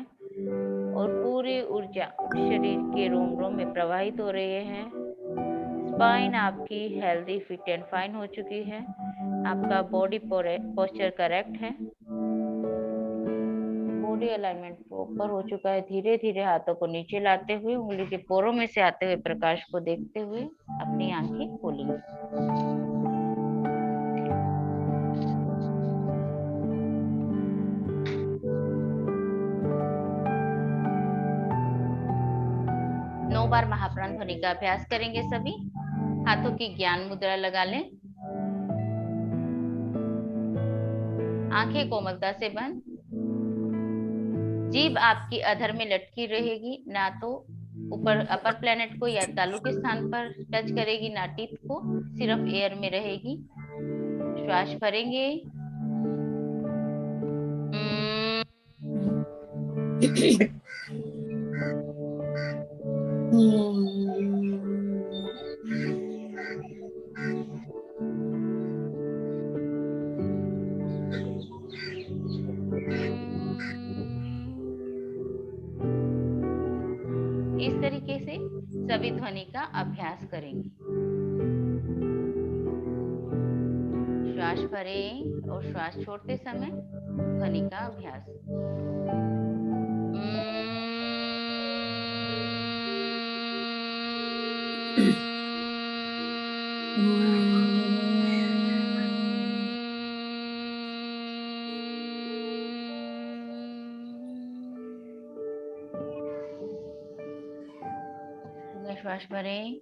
और पूरी ऊर्जा शरीर के रोम रोम में प्रवाहित हो रही है। स्पाइन आपकी हेल्दी, फिट एंड फाइन हो चुकी है। आपका बॉडी पोस्चर करेक्ट है। बॉडी अलाइनमेंट प्रॉपर हो चुका है। धीरे धीरे हाथों को नीचे लाते हुए उंगली के पोरों में से आते हुए प्रकाश को देखते हुए अपनी आंखें खोलेंगे। नौ बार महाप्राण ध्वनि का अभ्यास करेंगे सभी। हाथों की ज्ञान मुद्रा लगा लें। आंखें कोमलता से बंद। जीभ आपकी अधर में लटकी रहेगी, ना तो ऊपर अपर प्लैनेट को या तालु के स्थान पर टच करेगी, ना टिप को, सिर्फ एयर में रहेगी। श्वास भरेंगे। इस तरीके से सभी ध्वनि का अभ्यास करेंगे। श्वास भरें और श्वास छोड़ते समय ध्वनि का अभ्यास। श्वास भरें।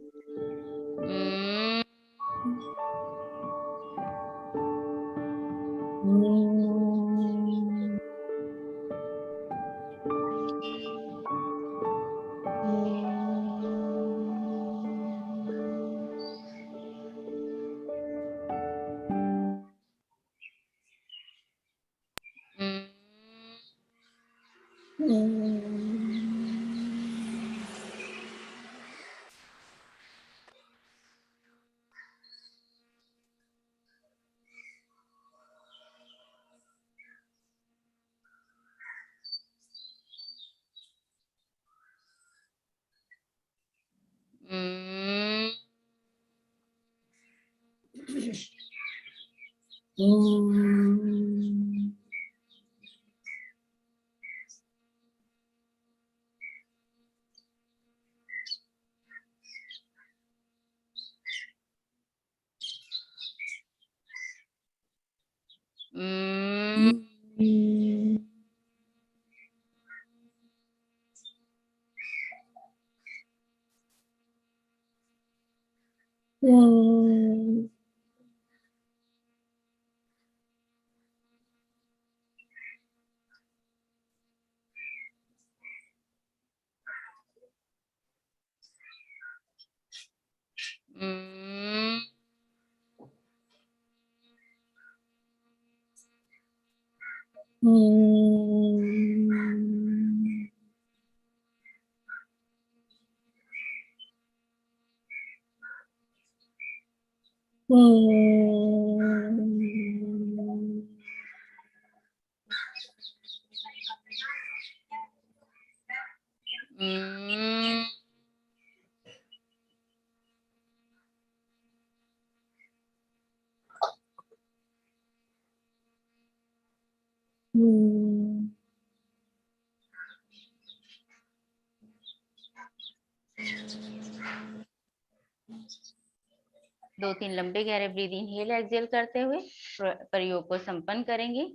2-3 लंबे गहरे ब्रीद इनहेल एक्सहेल करते हुए प्रयोग को संपन्न करेंगे।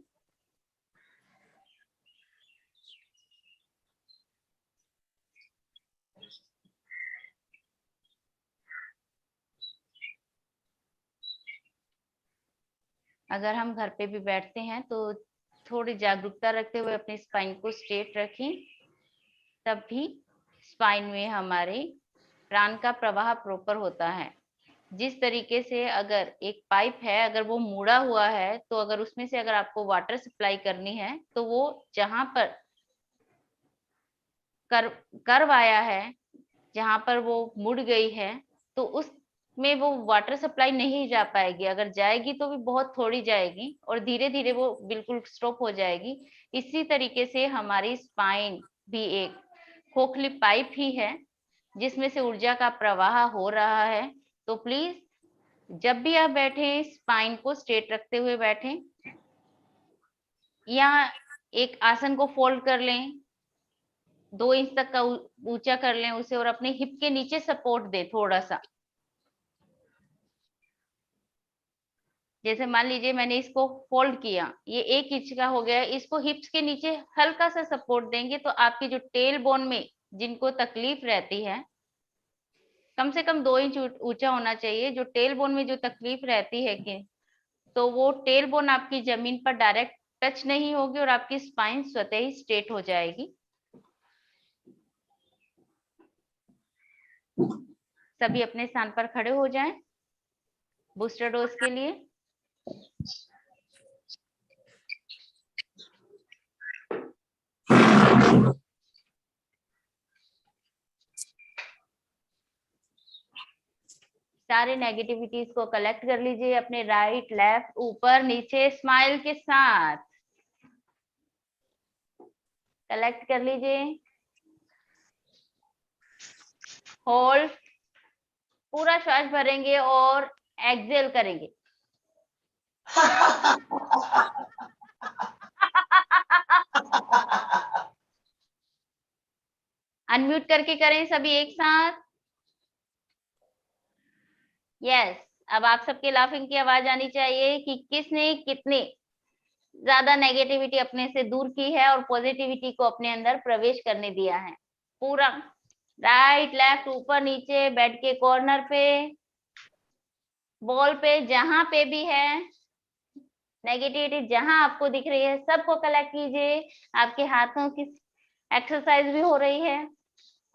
अगर हम घर पे भी बैठते हैं तो थोड़ी जागरूकता रखते हुए अपने स्पाइन को स्ट्रेट रखें, तब भी स्पाइन में हमारे प्राण का प्रवाह प्रॉपर होता है। जिस तरीके से अगर एक पाइप है, अगर वो मुड़ा हुआ है, तो अगर उसमें से अगर आपको वाटर सप्लाई करनी है तो वो जहां पर कर्व आया है, जहां पर वो मुड़ गई है, तो उसमें वो वाटर सप्लाई नहीं जा पाएगी। अगर जाएगी तो भी बहुत थोड़ी जाएगी और धीरे धीरे वो बिल्कुल स्टॉप हो जाएगी। इसी तरीके से हमारी स्पाइन भी एक खोखली पाइप ही है जिसमें से ऊर्जा का प्रवाह हो रहा है। तो प्लीज जब भी आप बैठे स्पाइन को स्ट्रेट रखते हुए बैठें, या एक आसन को फोल्ड कर लें, 2 इंच तक का ऊंचा कर लें उसे और अपने हिप के नीचे सपोर्ट दें थोड़ा सा। जैसे मान लीजिए मैंने इसको फोल्ड किया, ये 1 इंच का हो गया, इसको हिप्स के नीचे हल्का सा सपोर्ट देंगे तो आपकी जो टेल बोन में जिनको तकलीफ रहती है, कम से कम 2 इंच ऊंचा होना चाहिए। जो टेल बोन में जो तकलीफ रहती है कि तो वो टेल बोन आपकी जमीन पर डायरेक्ट टच नहीं होगी और आपकी स्पाइन स्वतः ही स्ट्रेट हो जाएगी। सभी अपने स्थान पर खड़े हो जाएं बूस्टर डोज के लिए। सारे नेगेटिविटीज को कलेक्ट कर लीजिए अपने राइट लेफ्ट ऊपर नीचे स्माइल के साथ कलेक्ट कर लीजिए। होल्ड, पूरा श्वास भरेंगे और एक्सहेल करेंगे। अनम्यूट करके करें सभी एक साथ। यस, अब आप सबके लाफिंग की आवाज आनी चाहिए कि किसने कितनी ज्यादा नेगेटिविटी अपने से दूर की है और पॉजिटिविटी को अपने अंदर प्रवेश करने दिया है। पूरा राइट लेफ्ट ऊपर नीचे बेड के कॉर्नर पे, बॉल पे, जहां पे भी है नेगेटिविटी, जहां आपको दिख रही है सबको कलेक्ट कीजिए। आपके हाथों की एक्सरसाइज भी हो रही है।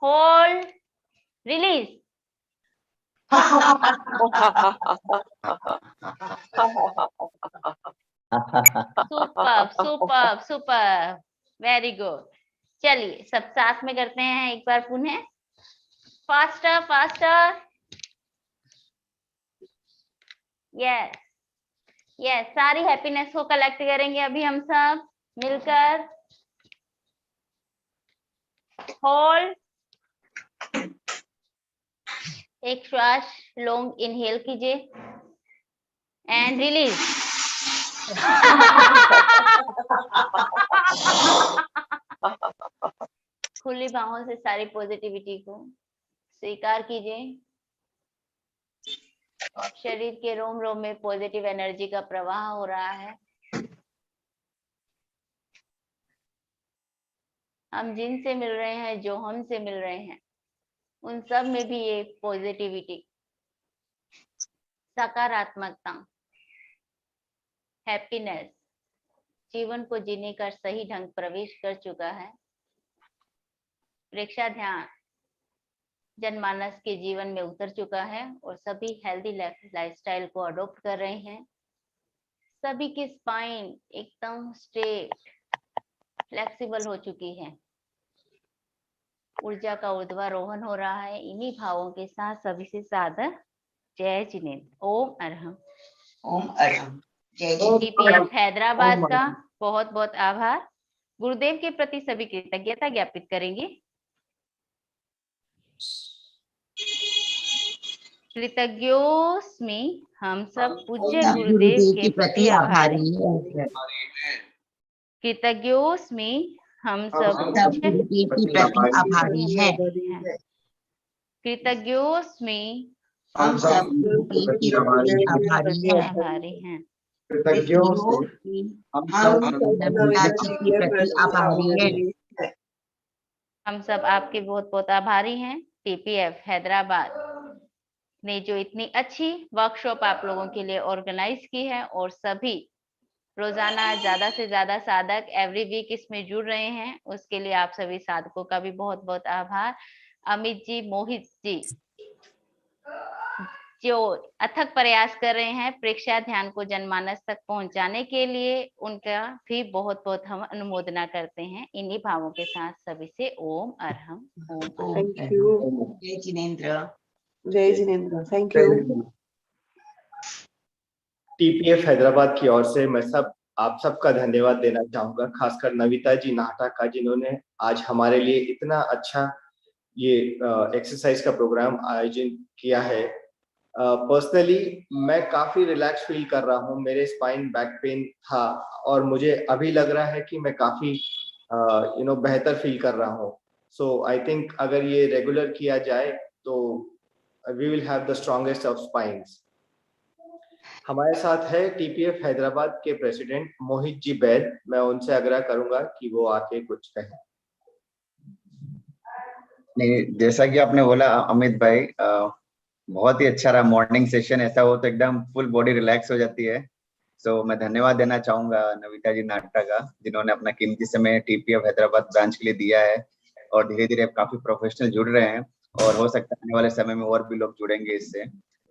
Hold, release. Super super super, very good. चलिए सब साथ में करते हैं एक बार पुनः। Faster faster. यस यस, सारी हैप्पीनेस को कलेक्ट करेंगे अभी हम सब मिलकर। होल्ड, एक श्वास लॉन्ग इनहेल कीजिए एंड रिलीज। खुली बाहों से सारी पॉजिटिविटी को स्वीकार कीजिए। शरीर के रोम रोम में पॉजिटिव एनर्जी का प्रवाह हो रहा है। हम जिनसे मिल रहे हैं, जो हमसे मिल रहे हैं, उन सब में भी ये पॉजिटिविटी, सकारात्मकता, हैप्पीनेस जीवन को जीने का सही ढंग प्रवेश कर चुका है। प्रेक्षा ध्यान जनमानस के जीवन में उतर चुका है और सभी हेल्दी लाइफस्टाइल को अडॉप्ट कर रहे हैं। सभी की स्पाइन एकदम स्ट्रेट फ्लेक्सिबल हो चुकी है। ऊर्जा का ऊर्ध्वारोहण हो रहा है। इन्हीं भावों के साथ सभी से सादर जय जिनेन्द्र। ओम अरहम। ओम अरहम। जय टीपीएफ हैदराबाद का बहुत बहुत आभार। गुरुदेव के प्रति सभी कृतज्ञता ज्ञापित करेंगे। कृतज्ञोस्मि, हम सब पूज्य गुरुदेव के प्रति आभारी हैं। कृतज्ञोस्मि, हम सब पूज्य गुरुदेव के प्रति आभारी हैं। कृतज्ञोस्मि हम सब टीपी के आभारी हैं। आभारी हैं। कृतज्ञों से हम हम नमिता जी के प्रति आभारी हैं। हम सब आपके बहुत बहुत आभारी हैं। टीपीएफ हैदराबाद ने जो इतनी अच्छी वर्कशॉप आप लोगों के लिए ऑर्गेनाइज की है और सभी रोजाना ज्यादा से ज्यादा साधक एवरी वीक इसमें जुड़ रहे हैं, उसके लिए आप सभी साधकों का भी बहुत बहुत आभार। अमित जी, मोहित जी जो अथक प्रयास कर रहे हैं प्रेक्षा ध्यान को जनमानस तक पहुंचाने के लिए, उनका भी बहुत बहुत हम अनुमोदना करते हैं। इन्हीं भावों के साथ सभी से ओम अरहम ओम अरहम। Thank you. जय जिनेंद्र। जय Jinendra, thank you. TPF Hyderabad की ओर से मैं आप सबका धन्यवाद देना चाहूंगा, खासकर नविता जी नाहटा का, जिन्होंने आज हमारे लिए इतना अच्छा ये एक्सरसाइज का प्रोग्राम आयोजन किया है। पर्सनली मैं काफी रिलैक्स फील कर रहा हूँ। मेरे स्पाइन बैक पेन था और मुझे अभी लग रहा है कि मैं काफी बेहतर फील कर रहा हूँ। सो आई थिंक अगर ये रेगुलर किया जाए तो we will have the strongest of spines. हमारे साथ है टीपीएफ हैदराबाद के प्रेसिडेंट मोहित जी बैद। मैं उनसे आग्रह करूंगा कि वो आके कुछ कहें। नहीं, जैसा कि आपने बोला अमित भाई, बहुत ही अच्छा रहा मॉर्निंग सेशन। ऐसा हो तो एकदम फुल बॉडी रिलैक्स हो जाती है। सो मैं धन्यवाद देना चाहूंगा नविता जी नाटका का, जिन्होंने अपना कीमती समय टीपीएफ हैदराबाद ब्रांच के लिए दिया है और धीरे धीरे काफी प्रोफेशनल जुड़ रहे हैं और हो सकता है आने वाले समय में और भी लोग जुड़ेंगे इससे।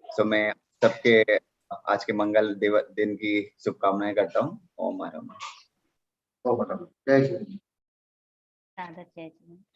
सो मैं सबके आज के मंगल दिन की शुभकामनाएं करता हूँ। ओम हर जय श्री साधक जय जिनेंद्र।